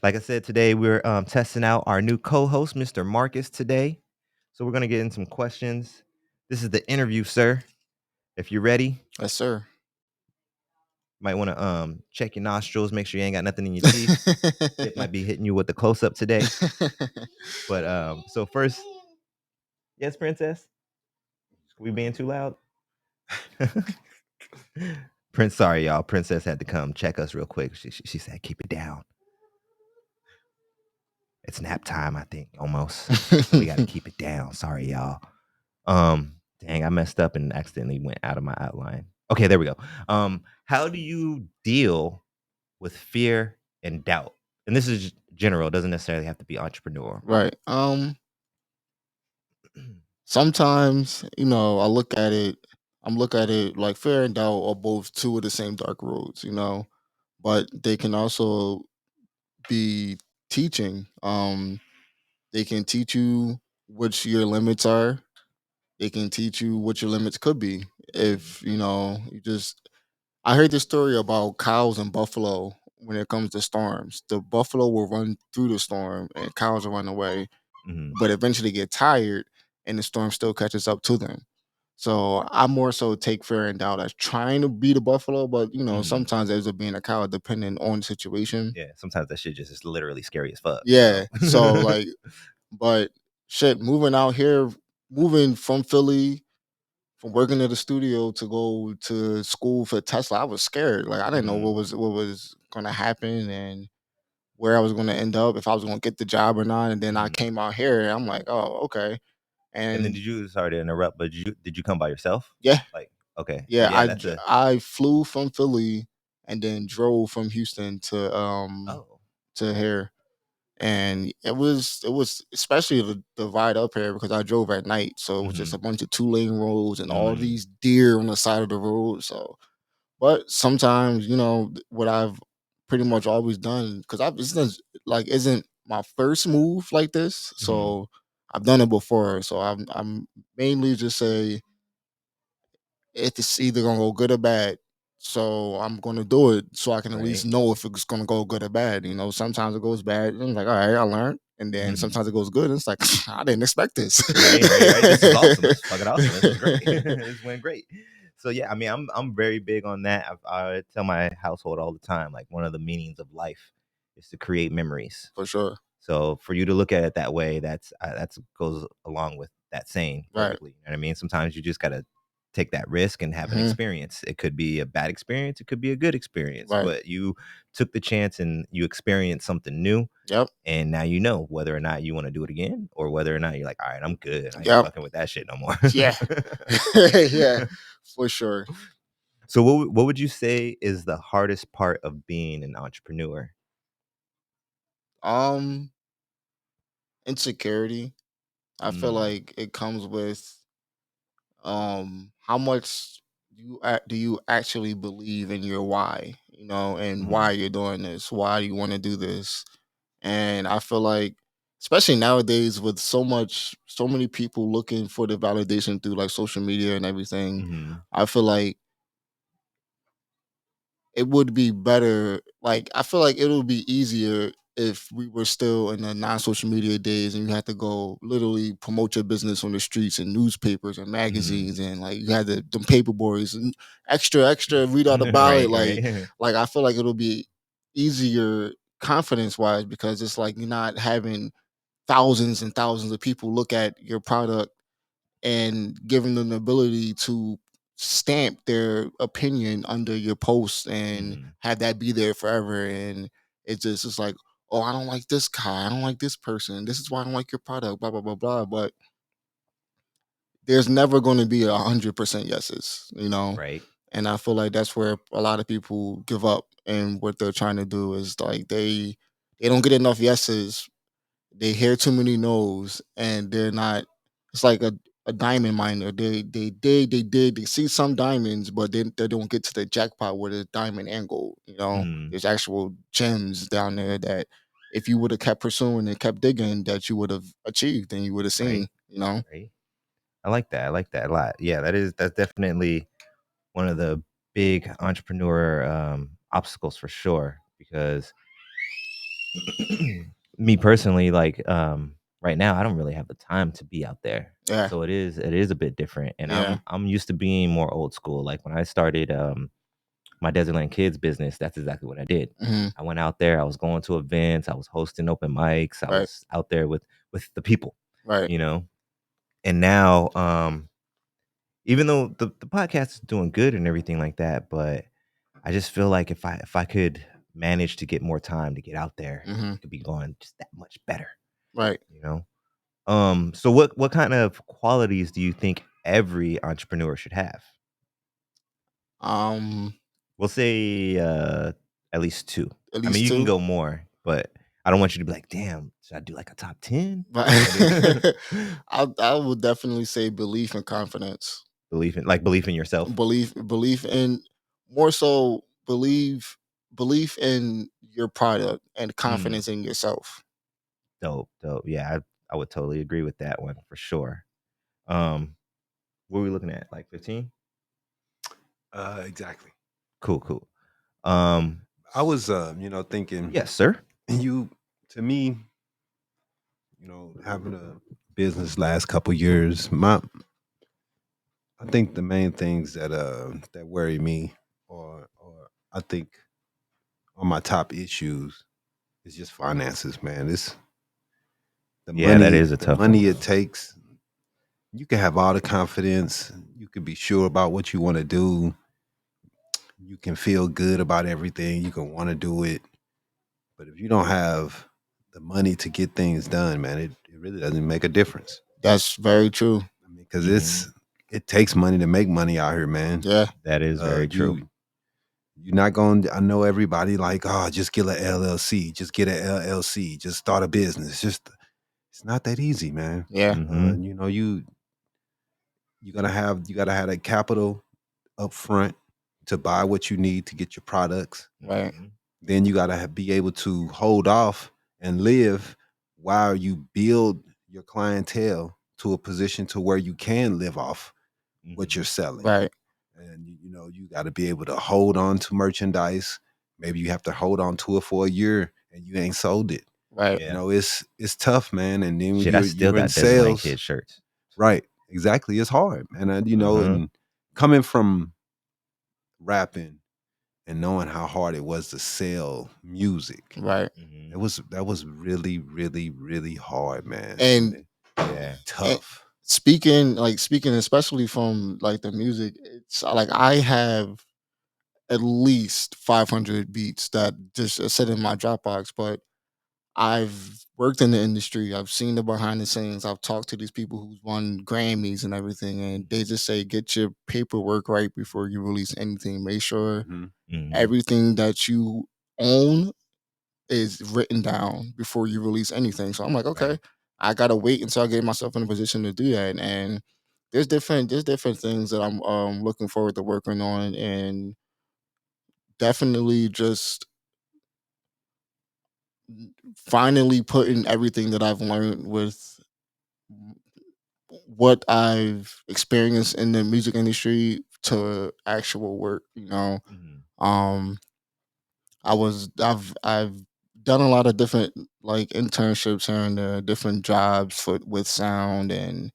Like I said, today we're testing out our new co-host, Mr. Marcus, today. So we're going to get in some questions. This is the interview, sir. If you're ready. Yes, sir. Might want to check your nostrils, make sure you ain't got nothing in your teeth. It might be hitting you with the close-up today. But so first, yes, Princess? We being too loud? Sorry, y'all. Princess had to come check us real quick. She said, keep it down. It's nap time, I think, almost. So we got to keep it down. Sorry, y'all. Dang, I messed up and accidentally went out of my outline. Okay, there we go. How do you deal with fear and doubt? And this is general. It doesn't necessarily have to be entrepreneur. Right. Sometimes, I look at it like fear and doubt are both two of the same dark roads, but they can also be teaching. They can teach you what your limits are. They can teach you what your limits could be. If, you just I heard this story about cows and buffalo when it comes to storms. The buffalo will run through the storm and cows will run away, but eventually get tired and the storm still catches up to them. So I more so take fear and doubt as trying to be the buffalo, but Mhm. sometimes there's a being a cow depending on the situation. Yeah, sometimes that shit just is literally scary as fuck, you Yeah. know? So like, but shit, moving out here, moving from Philly, from working at the studio to go to school for Tesla, I was scared. Like I didn't know Mhm, what was gonna happen and where I was gonna end up, if I was gonna get the job or not. And then I mhm. came out here and I'm like, oh, okay. And then And did you sorry to interrupt, but did you come by yourself? yeah, Like, okay, so yeah, yeah, that's a I flew from Philly and then drove from Houston oh. to here. And it was especially the ride up here because I drove at night, so it was just a Mhm, bunch of 2-lane roads and all mm, these deer on the side of the road. So, but sometimes what I've pretty much always done because I've this isn't my first move like this, mhm, so I've done it before. So I'm mainly just say it's either gonna go good or bad. So I'm gonna do it so I can at least right? know if it's gonna go good or bad. Sometimes it goes bad, and I'm like, all right, I learned. And then Mhm. sometimes it goes good, and it's like I didn't expect this. Right. This is awesome. This is fucking awesome. This was great. This went great. So yeah, I mean, I'm very big on that. I tell my household all the time, like one of the meanings of life is to create memories. For sure. So for you to look at it that way, that's goes along with that saying Right. perfectly. You know what I mean? Sometimes you just gotta take that risk and have an Hmm. experience. It could be a bad experience, it could be a good experience, Right. but you took the chance and you experienced something new, Yep. and now you know whether or not you want to do it again or whether or not you're like, all right, I'm good. I ain't Yep. fucking with that shit no more. Yeah. Yeah. For sure. So what would you say is the hardest part of being an entrepreneur? Um, Insecurity. I feel Mm, like it comes with how much do you actually believe in your why, and why mhm, you're doing this, why do you want to do this. And I feel like especially nowadays with so many people looking for the validation through like social media and everything, mhm, I feel like it would be better. Like I feel like it would be easier if we were still in the non-social media days and you had to go literally promote your business on the streets and newspapers and mhm. magazines and like you had the them paper boys and extra read out about it. Right, like right. like I feel like it'll be easier confidence wise because it's like you're not having thousands and thousands of people look at your product and giving them the ability to stamp their opinion under your post and Mhm, have that be there forever. And it's like, oh, I don't like this guy, I don't like this person, this is why I don't like your product, blah blah blah blah. But there's never going to be 100% yeses. right. And I feel like that's where a lot of people give up. And what they're trying to do is like they don't get enough yeses, they hear too many no's, and they're not. It's like a diamond miner. They see some diamonds, but then they don't get to the jackpot where there's diamond and gold. Mhm, There's actual gems down there that if you would have kept pursuing and kept digging, that you would have achieved and you would have right, seen. right. I like that. I like that a lot. Yeah, that's definitely one of the big entrepreneur obstacles for sure. Because me personally, like right now, I don't really have the time to be out there. Yeah, So it is a bit different. And yeah, I'm used to being more old school. Like when I started my Desertland Kids business, that's exactly what I did. hmm, I went out there, I was going to events, I was hosting open mics, I right, was out there with the people, right, you know. And now even though the podcast is doing good and everything like that, but I just feel like if I could manage to get more time to get out there, hmm, it could be going just that much better, right. you know? So what kind of qualities do you think every entrepreneur should have? Um, We'll say at least two. at I mean, least you can two. go more, but I don't want you to be like, damn, should I do like a top 10? But Should I do I would definitely say belief and confidence. belief in yourself? Belief in more so belief in your product and Mm, confidence in yourself. dope, dope. Yeah, I would totally agree with that one for sure. Um, what are we looking at? Like 15? Exactly. Cool, cool. Um, I was, thinking yes, sir. you to me, having a business last couple years, I think the main things that worry me, or I think are my top issues, is just finances, man. It's Yeah, that is a the tough one. money it takes. You can have all the confidence. You can be sure about what you want to do. You can feel good about everything. You can want to do it. But if you don't have the money to get things done, man, it really doesn't make a difference. That's very true. I mean, because Mhm. it takes money to make money out here, man. Yeah, That is very true. You're not going. I know everybody like, oh, just get an LLC, just get an LLC, just start a business. Just it's not that easy, man. yeah, Mhm. You know, you gotta have that capital up front to buy what you need to get your products. right, Mhm. Then you gotta be able to hold off and live while you build your clientele to a position to where you can live off what you're Mhm. selling. right. And you know, you got to be able to hold on to merchandise. Maybe you have to hold on to it for a year and you ain't sold it. Right. You Yeah. know, it's tough, man. And then when Shit, I still you're in got Desertland sales, Kid shirts. right? Exactly, it's hard, and you know, Uh-huh. and coming from rapping and knowing how hard it was to sell music, Right. Mhm. that was really, really, really hard, man, and And, Yeah. and tough. speaking especially from like the music, it's like I have at least 500 beats that just sit in my Dropbox, but I've worked in the industry. I've seen the behind the scenes. I've talked to these people who've won Grammys and everything, and they Mhm. just say get your paperwork right before you release anything. Make sure Mhm. Mhm. everything that you own is written down before you release anything. So I'm like, okay, Right. I gotta wait until I get myself in a position to do that. And there's different things that I'm looking forward to working on, and definitely just finally putting everything that I've learned with what I've experienced in the music industry to actual work. Mhm. Um, I've done a lot of different like internships here and there, different jobs for with sound and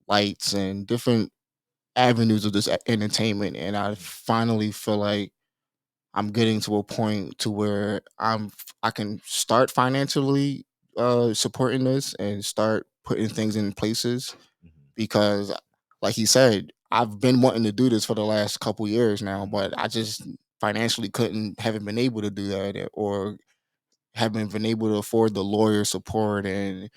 lights and different avenues of this entertainment, and I Mhm. finally feel like I'm getting to a point to where I can start financially supporting this and start putting things in places Mhm. because like he said, I've been wanting to do this for the last couple years now, Mhm. but I just financially haven't been able to do that or haven't been able to afford the lawyer support and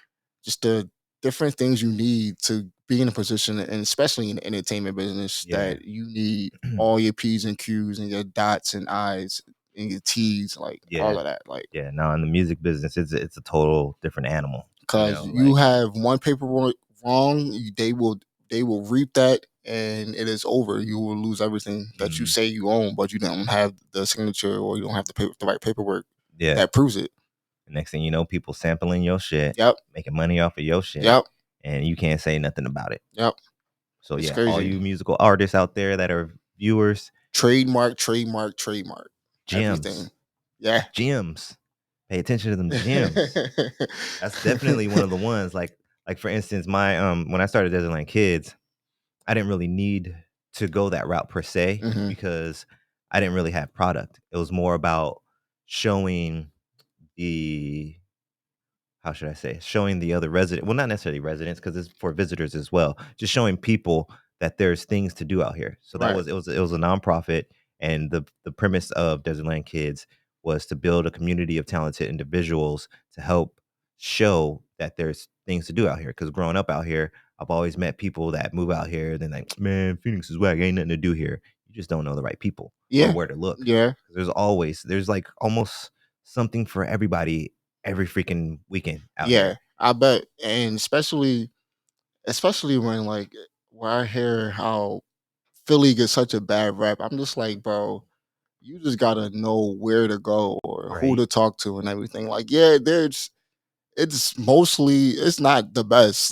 just the different things you need to be in a position, and especially in the entertainment business, Yeah. that you need all your P's and Q's and your dots and I's and your T's, like all Yeah. of that. Like, Yeah. No, in the music business, it's a total different animal. You because know, you like have one paperwork wrong, they will reap that and it is over. You will lose everything that you mhm. say you own, but you don't have the signature or you don't have the right paperwork Yeah. that proves it. Next thing you know, people sampling your shit, Yep. making money off of your shit, Yep. and you can't say nothing about it. Yep. So It's yeah, all crazy. you musical artists out there that are viewers, Trademark, trademark, trademark. gems, Everything. Yeah. gems. Pay attention to them gems. That's definitely one of the ones. Like for instance, my when I started Desertland Kids, I didn't really need to go that route per se Hmm. because I didn't really have product. It was more about showing the how should I say, showing the other resident, well, not necessarily residents, because it's for visitors as well. Just showing people that there's things to do out here. So that Right. was it was a nonprofit, and the premise of Desertland Kids was to build a community of talented individuals to help show that there's things to do out here. Because growing up out here, I've always met people that move out here, then like, man, Phoenix is whack, ain't nothing to do here. You just don't know the right people or Yeah. where to look. Yeah. 'Cause there's like almost something for everybody every freaking weekend out Yeah. here. I bet. And especially when like where I hear how Philly gets such a bad rap, I'm just like, bro, you just gotta know where to go or who Right. to talk to and everything. Like, yeah, it's mostly it's not the best.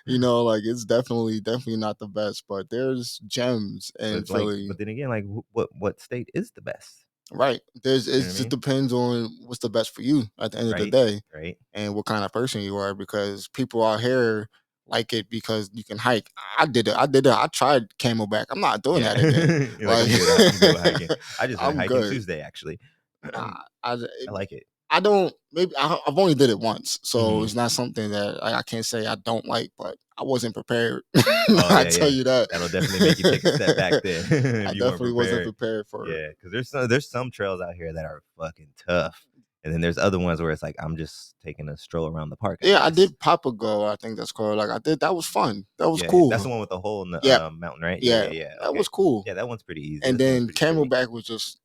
Like it's definitely not the best, but there's gems in But like, Philly. but then again, like, what state is the best? Right. It You know what I just mean? depends on what's the best for you at the end of the Right. day Right. and what kind of person you are, because people out here, like it because you can hike. I did it. I did it. I tried Camelback. I'm not doing that again. You're like, Like I'm good with hiking. I just went I'm hiking good. Tuesday actually. Nah, I like it. I don't. Maybe I've only did it once, so Mhm. it's not something that I can't say I don't like. But I wasn't prepared. Oh I yeah, tell yeah. you that. That'll definitely make you take a step back then if I you weren't definitely wasn't prepared. prepared for it. Yeah, because there's some trails out here that are fucking tough, and then there's other ones where it's like I'm just taking a stroll around the park, I Yeah, I guess. did Papa Go. I think that's called. Like I did. That was fun. That was Yeah, yeah, that's cool. the one with the hole in Yeah, the mountain, right? Yeah, yeah, yeah, yeah. that Okay, was cool. yeah, that one's pretty easy. And That seems then pretty silly. Camelback was just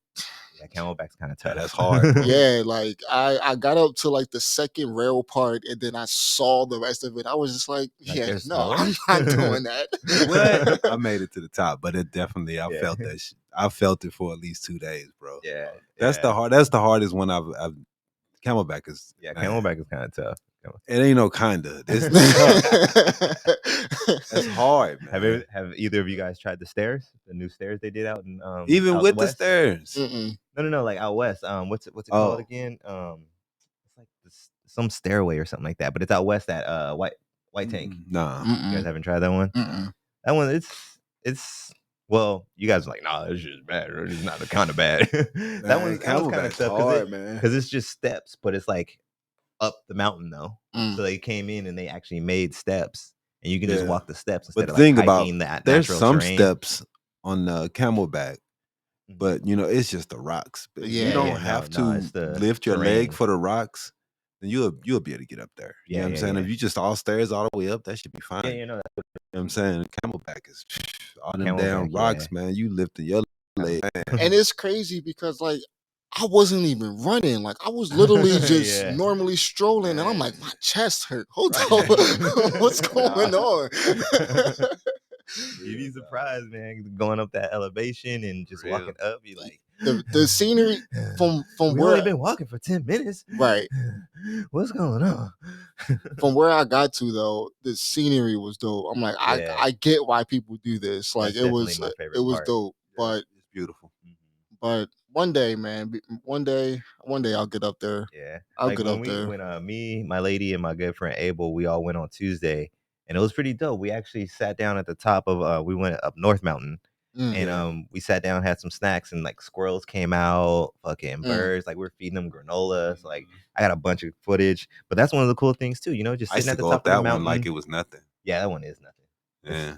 Yeah, Camelback's kind of Yeah, tough. that's hard, bro. yeah. Like I got up to like the second rail part, and then I saw the rest of it. I was just like, Like, yeah, there's no, more. I'm not doing that. What? I made it to the top, but it definitely I Yeah. felt that shit. I felt it for at least 2 days, bro. Yeah, That's yeah, that's the hardest one I've Camelback is yeah. man. Camelback is kind of tough. It ain't no kinda. It's tough. That's hard, man. Have either of you guys tried the stairs? The new stairs they did out in Even out with the west? stairs. Mm-mm. No, like out west. What's it called Oh. again? It's like some stairway or something like that, but it's out west at White Tank. Nah. You guys Mm-mm. haven't tried that one? Mm-mm. That one, it's well, you guys are like, nah, it's just bad. It's not kind of bad. that one's kind of Camelback's tough hard, man. because it's just steps, but it's like up the mountain though. Mm. So they came in and they actually made steps, and you can just Yeah. walk the steps But instead the of like thing about hiking that there's natural some terrain. steps on Camelback, Mhm. but you know it's just the rocks. If Yeah, you don't yeah, have no, to it's the lift your leg terrain. for the rocks, then you'll be able to get up there. You know Yeah, what I'm yeah, saying? yeah. If you just all stairs all the way up, that should be fine. Yeah, You know what I'm saying? Camelback is all them Camelback, damn rocks, man. You lifting your leg. and it's crazy because like I wasn't even running. Like I was literally just Yeah. normally strolling, and I'm like, Man. my chest hurt. Hold Right. on, what's going on? You'd be surprised, man, going up that elevation and just Real. walking up. You like The scenery from we where only been walking for 10 minutes. right What's going on? from where I got to though, the scenery was dope. I'm like, Yeah. I get why people do this. Like That's definitely my favorite it was part. dope. Yeah, it's beautiful. But one day, man, one day I'll get up there. Yeah. I'll Like get up there. when me, my lady, and my good friend Abel, we all went on Tuesday, and it was pretty dope. We actually sat down at the top of we went up North Mountain. Mm. And we sat down, had some snacks, and like squirrels came out, fucking birds. Like we're feeding them granola. So like I got a bunch of footage. But that's one of the cool things too, just I used sitting to at the go top up of the that mountain. one like it was nothing. Yeah, that one is nothing. Yeah.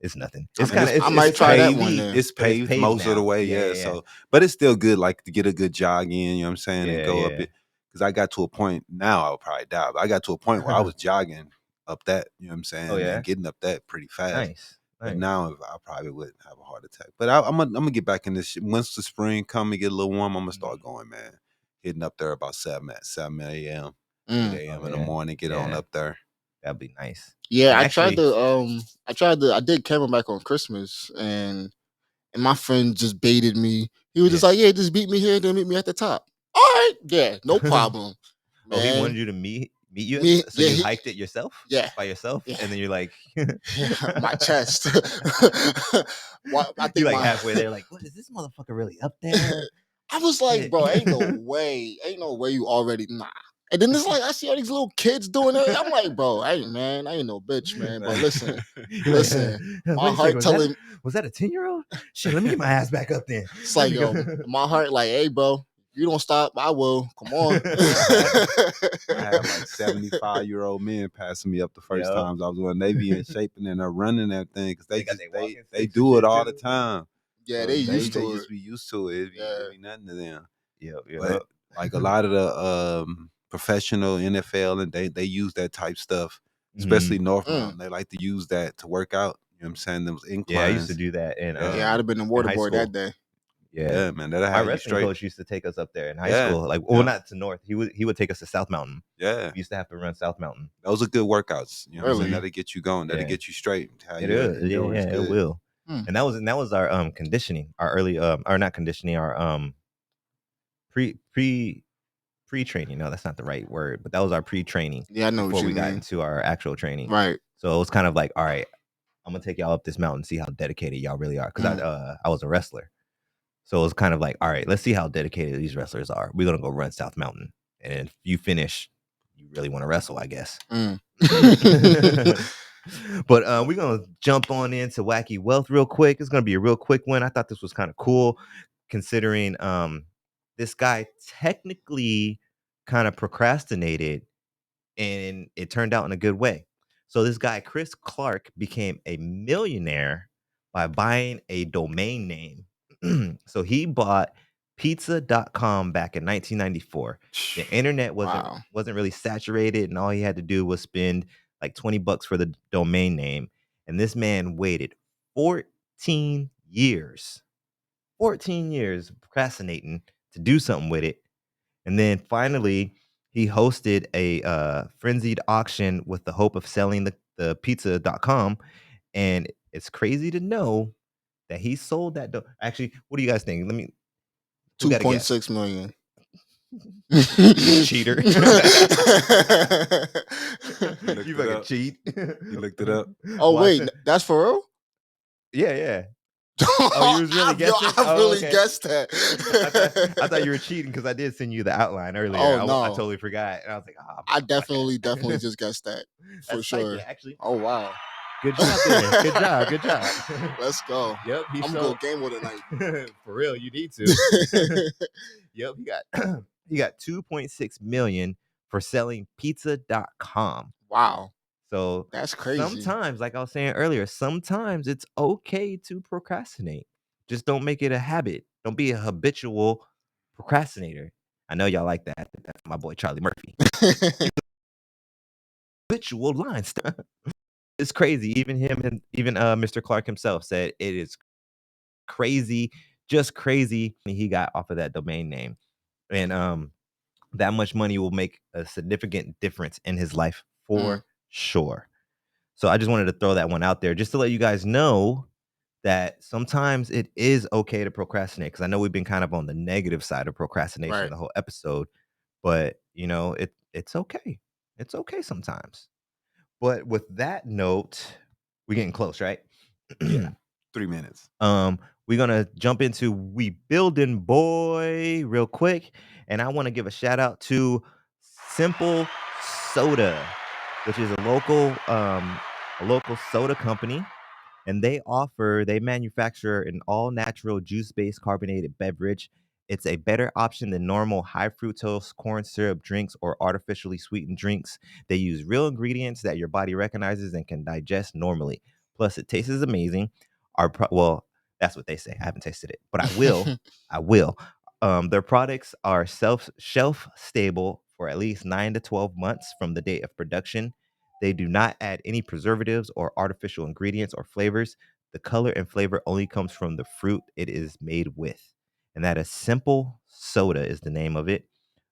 It's nothing. I It's mean, kind of I might try that paved. one then. It's But it's paved paved most of the now. way, Yeah, yeah. yeah, yeah. So, but it's still good, like to get a good jog in. You know what I'm saying, and Yeah, go up yeah. it. Because I got to a point now, I would probably die. But I got to a point where I was jogging up that. You know what I'm saying? Oh, yeah? And getting up that pretty fast. Nice. But now I probably would have a heart attack. But I'm gonna get back in this shit. Once the spring come and get a little warm, I'm gonna start going, man. Hitting up there about 7 a.m. 8 a.m. in the morning. Get on up there. That'd be nice. Yeah, And I actually, did Camelback on Christmas, and my friend just baited me. He was just Yeah. like, yeah, just beat me here, then meet me at the top. All right, yeah, no problem. Oh, he man. wanted you to meet you. Me- So yeah, you he- hiked it yourself? Yeah. By yourself? Yeah. And then you're like, Yeah, my chest. Well, I think you like my- halfway there, like, what is this motherfucker really up there? I was like, Shit. bro, ain't no way you already nah. And then it's like I see all these little kids doing it. I'm like, bro, I ain't no bitch, man. But listen, You're like, my wait a heart second, telling was that a 10-year-old? Shit, let me get my ass back up then. it's like, yo, my heart like, hey, bro, if you don't stop, I will. Come on. I had like 75-year-old men passing me up the first Yup. times I was doing. They be in shape and then they're running that thing because They got their walking they sticks do and it shit all the too. time. Yeah, So they used to they it. just be used to it. It'd be nothing to them. Yep. But like a lot of the professional NFL and they use that type stuff, especially North Mountain. They like to use that to work out. You know what I'm saying? Those inclines. Yeah, I used to do that. And Yeah, I'd have been in high waterboard that school. day. Yeah, man. That'll My have you wrestling straight. coach used to take us up there in high Yeah, school. Like, yeah. well, not to North. He would take us to South Mountain. Yeah. We used to have to run South Mountain. Those are good workouts. You know what I'm saying? Really? That'll get you going. That'll Yeah. get you straight. How It your is. Yeah, endurance it good. will. Hmm. And that was our conditioning, our early or not conditioning, our pre-training. No, that's not the right word, but that was our pre-training. Yeah, I know before what we you got mean. into our actual training. Right. So it was kind of like, all right, I'm gonna take y'all up this mountain, see how dedicated y'all really are. Because I was a wrestler. So it was kind of like, all right, let's see how dedicated these wrestlers are. We're gonna go run South Mountain. And if you finish, you really want to wrestle, I guess. But we're gonna jump on into wacky wealth real quick. It's gonna be a real quick one. I thought this was kind of cool, considering this guy technically kind of procrastinated, and it turned out in a good way. So this guy Chris Clark became a millionaire by buying a domain name. So he bought pizza.com back in 1994. The internet wasn't Wow. wasn't really saturated, and all he had to do was spend like $20 for the domain name. And this man waited 14 years, 14 years procrastinating to do something with it. And then finally, he hosted a frenzied auction with the hope of selling the pizza.com. And it's crazy to know that he sold that. Actually, what do you guys think? Who Two got a point guess? six million. You cheater. You looked You it fucking up. cheat. You looked it up. Oh Watch wait, it. that's for real? Yeah, yeah. Oh, you was really Yo, guessing? I Oh, really okay. guessed that. I thought you were cheating because I did send you the outline earlier. Oh I no, totally forgot. And I was like, oh, I my definitely bad. just guessed that for That's tight sure. there, actually. Oh wow, Good job there. Good job. Good job. let's go. Yep, he I'm gonna go sold. game with tonight. For real, you need to. Yep, he got he got 2.6 million for selling pizza.com. Wow, So that's crazy. sometimes, like I was saying earlier, sometimes it's okay to procrastinate. Just don't make it a habit. Don't be a habitual procrastinator. I know y'all like that. That's my boy Charlie Murphy. Habitual lines. It's crazy. Even him and even Mr. Clark himself said it is crazy, just crazy. He got off of that domain name, and that much money will make a significant difference in his life Mm, for sure. So I just wanted to throw that one out there just to let you guys know that sometimes it is okay to procrastinate, because I know we've been kind of on the negative side of procrastination right. the whole episode, but it's okay. It's okay sometimes. But with that note, we're getting close, right? Yeah. 3 minutes. We're gonna jump into We Building Boy real quick, and I want to give a shout out to Simple Soda, which is a local soda company, and they manufacture an all natural juice based carbonated beverage. It's a better option than normal high fructose corn syrup drinks or artificially sweetened drinks. They use real ingredients that your body recognizes and can digest normally. Plus, it tastes amazing. Well, that's what they say. I haven't tasted it, but I will. I will. Their products are shelf stable for at least 9 to 12 months from the date of production. They do not add any preservatives or artificial ingredients or flavors. The color and flavor only comes from the fruit it is made with. And that is Simple Soda is the name of it.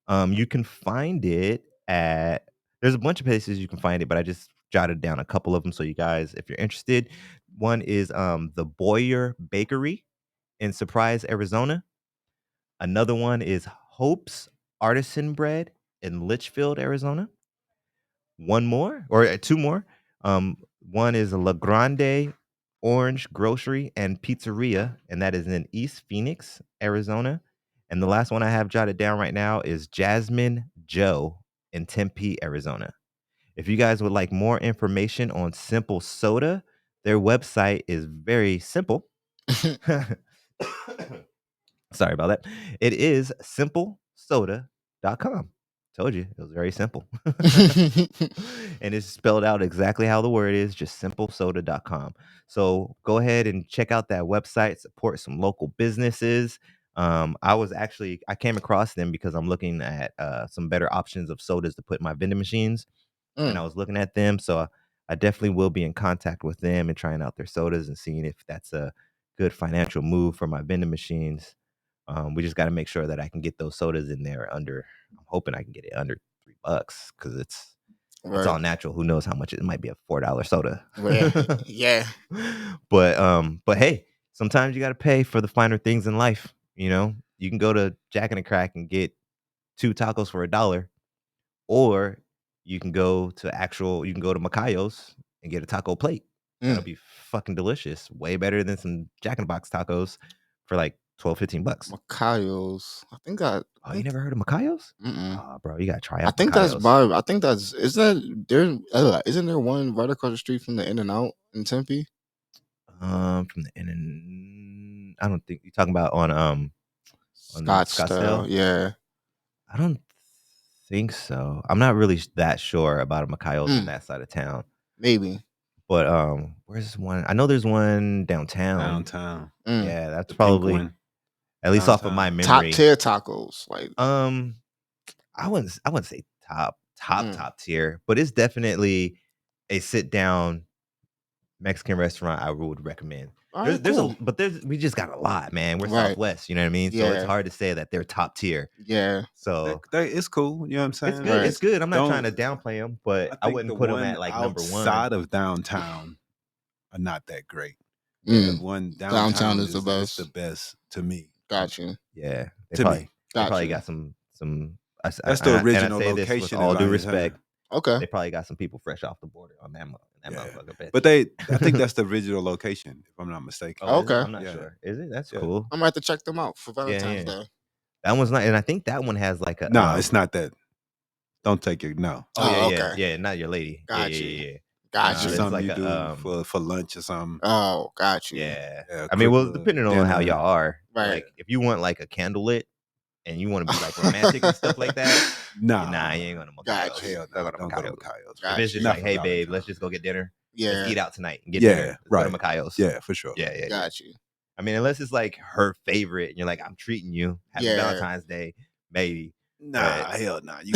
You can find it at there's a bunch of places you can find it, but I just jotted down a couple of them so you guys, if you're interested. One is the Boyer Bakery in Surprise, Arizona. Another one is Hope's Artisan Bread in Litchfield, Arizona. One more or two more. One is La Grande Orange Grocery and Pizzeria, and that is in East Phoenix, Arizona. And the last one I have jotted down right now is Jasmine Joe in Tempe, Arizona. If you guys would like more information on Simple Soda, their website is very simple. Sorry about that. It is simplesoda.com. Told you it was very simple. And it's spelled out exactly how the word is, just simplesoda.com. So go ahead and check out that website, support some local businesses. I came across them because I'm looking at some better options of sodas to put in my vending machines. And I Mm, was looking at them. So I definitely will be in contact with them and trying out their sodas and seeing if that's a good financial move for my vending machines. We just got to make sure that I can get those sodas in there under. I'm hoping I can get it under $3 because it's right. all natural. Who knows how much it might be a $4 soda. Yeah. Yeah. But hey, sometimes you got to pay for the finer things in life. You can go to Jack and the Crack and get 2 tacos for $1, or you can go to Macayo's and get a taco plate. That'll Mm, be fucking delicious. Way better than some Jack in the Box tacos for like $12-15. Macayos. I think Oh, you never heard of Macayos? Mm-mm. Oh, bro, you gotta try I out think that's Macayos. I think that's isn't there one right across the street from the In and Out in Tempe? From the I don't think you're talking about on Scottsdale. Scottsdale. Yeah. I don't think so. I'm not really that sure about a Macayos on Mm, that side of town. maybe. But where's one? I know there's one downtown. Downtown, Mm. Yeah, that's the pink probably one at least off of my downtown. Top memory. tier tacos. Like I wouldn't say mm. top tier, but it's definitely a sit down Mexican restaurant I would recommend. All right, cool. We just got a lot, man. We're Right. Southwest, you know what I mean? So it's Yeah. hard to say that they're top tier. Yeah. So It's cool. You know what I'm saying? good. Right. It's good. I'm not trying Don't. to downplay them, I but I think the wouldn't put them one at like number one. outside of downtown are not that great. Yeah, The Mm. one Downtown downtown is the is the best. best to me. Got you. yeah. To me, They Got probably you. got some. that's the And I original say this with location all due around here. respect. Okay. They probably got some people fresh off the border on that Yeah, motherfucker. Bitch. but I think that's the original location, if I'm not mistaken. Oh, is it? Okay. I'm not Yeah. sure. Is it? That's Yeah. cool. I'm gonna have to check them out for Yeah, Valentine's yeah. Day. That one's not, and I think that one has like a. No, it's not that. Don't take your no. Oh yeah, Oh, yeah, okay. yeah. Not your lady. Yeah, Got yeah, you. yeah, yeah. Got Nah, you. it's It's something like you do a for lunch or something. Oh, got you. yeah. Yeah, I mean, quick well, little depending on how dinner. y'all are, Right. like if you want like a candlelit and you want to be like romantic and stuff like that, Nah, nah, you ain't gonna Got Macayos. you. hell Don't no, go to don't go to Macayos. Macayos. Got If it's just you. Not like, for hey babe, Valentine's. let's just go get dinner. Yeah. Let's eat out tonight and get Yeah, dinner. Let's right. go to Macayos. Yeah, for sure. Yeah, yeah, yeah. Got you. I mean, unless it's like her favorite, and you're like, I'm treating you. Happy Yeah. Valentine's Day, maybe. Nah, But- hell nah. You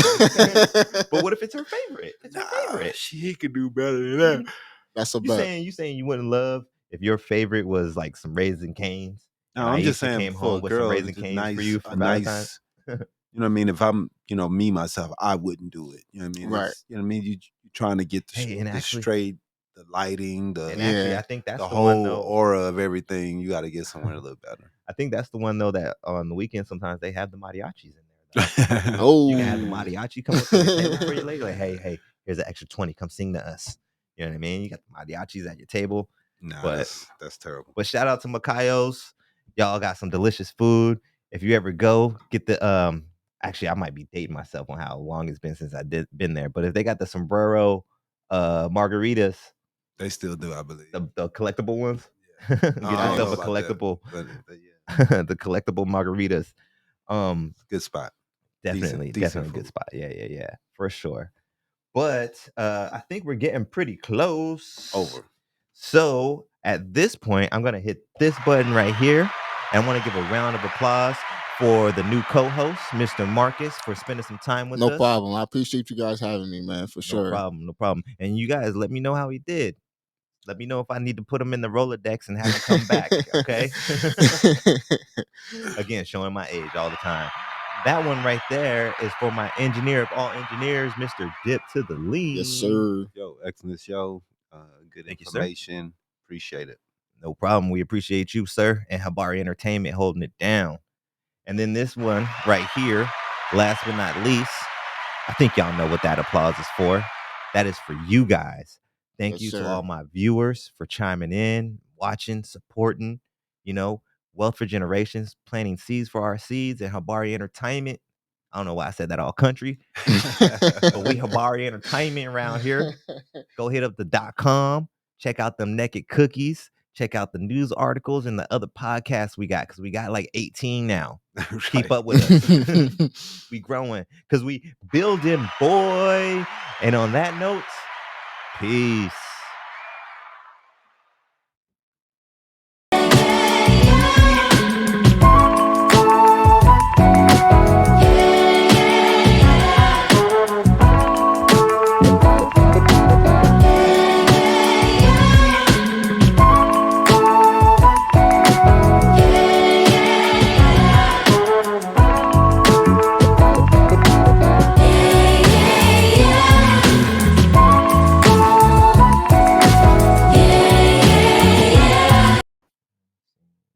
But what if it's her favorite? It's her favorite. She could do better than that. That's a You bet. saying you wouldn't love if your favorite was like some Raisin Canes? No, and I'm just Aisha saying came for home a with some girl, Raisin just Canes for you for a Valentine's. nice. You know what I mean? If I'm, me myself, I wouldn't do it. You know what I mean? Right. It's, you know what I mean? You're trying to get Hey, and the actually- straight, the lighting, And the actually, Yeah. I think that's the whole one though. aura of everything. You got to get somewhere a little better. I think that's the one though that on the weekend sometimes they have the mariachis in there. Though. Oh, You can have the mariachi come up to your table for your lady. Like, hey, here's an extra 20. Come sing to us. You know what I mean? You got the mariachis at your table. Nah, But- that's terrible. But shout out to Macayos. Y'all got some delicious food. If you ever go, get the actually I might be dating myself on how long it's been since been there. But if they got the sombrero margaritas, They still do, I believe. the collectible ones, I get don't know yourself a about that, collectible, but yeah, the collectible margaritas. good spot. Definitely decent good food. spot. Yeah, for sure. But I think we're getting pretty close. Over. So at this point, I'm gonna hit this button right here, and I want to give a round of applause for the new co-host, Mr. Marcus, for spending some time with no us. problem. I appreciate you guys having me, man, for sure. No problem. And you guys, let me know how he did. Let me know if I need to put him in the Rolodex and have him come back. Okay. Again, showing my age all the time. That one right there is for my engineer of all engineers, Mr. Dip to the Lean. Yes, sir. Yo, excellent show. Good Thank you, sir. information. Appreciate it. No problem. We appreciate you, sir, and Habari Entertainment holding it down. And then this one right here, last but not least, I think y'all know what that applause is for. That is for you guys. Thank Yes, you sir. to all my viewers for chiming in, watching, supporting, Wealth for Generations, planting seeds for our seeds, and Habari Entertainment. I don't know why I said that all country, but we Habari Entertainment around here. Go hit up the .com, check out them naked cookies, check out the news articles and the other podcasts we got, because we got like 18 now. Keep up with us. We growing because we building, boy. And on that note, peace.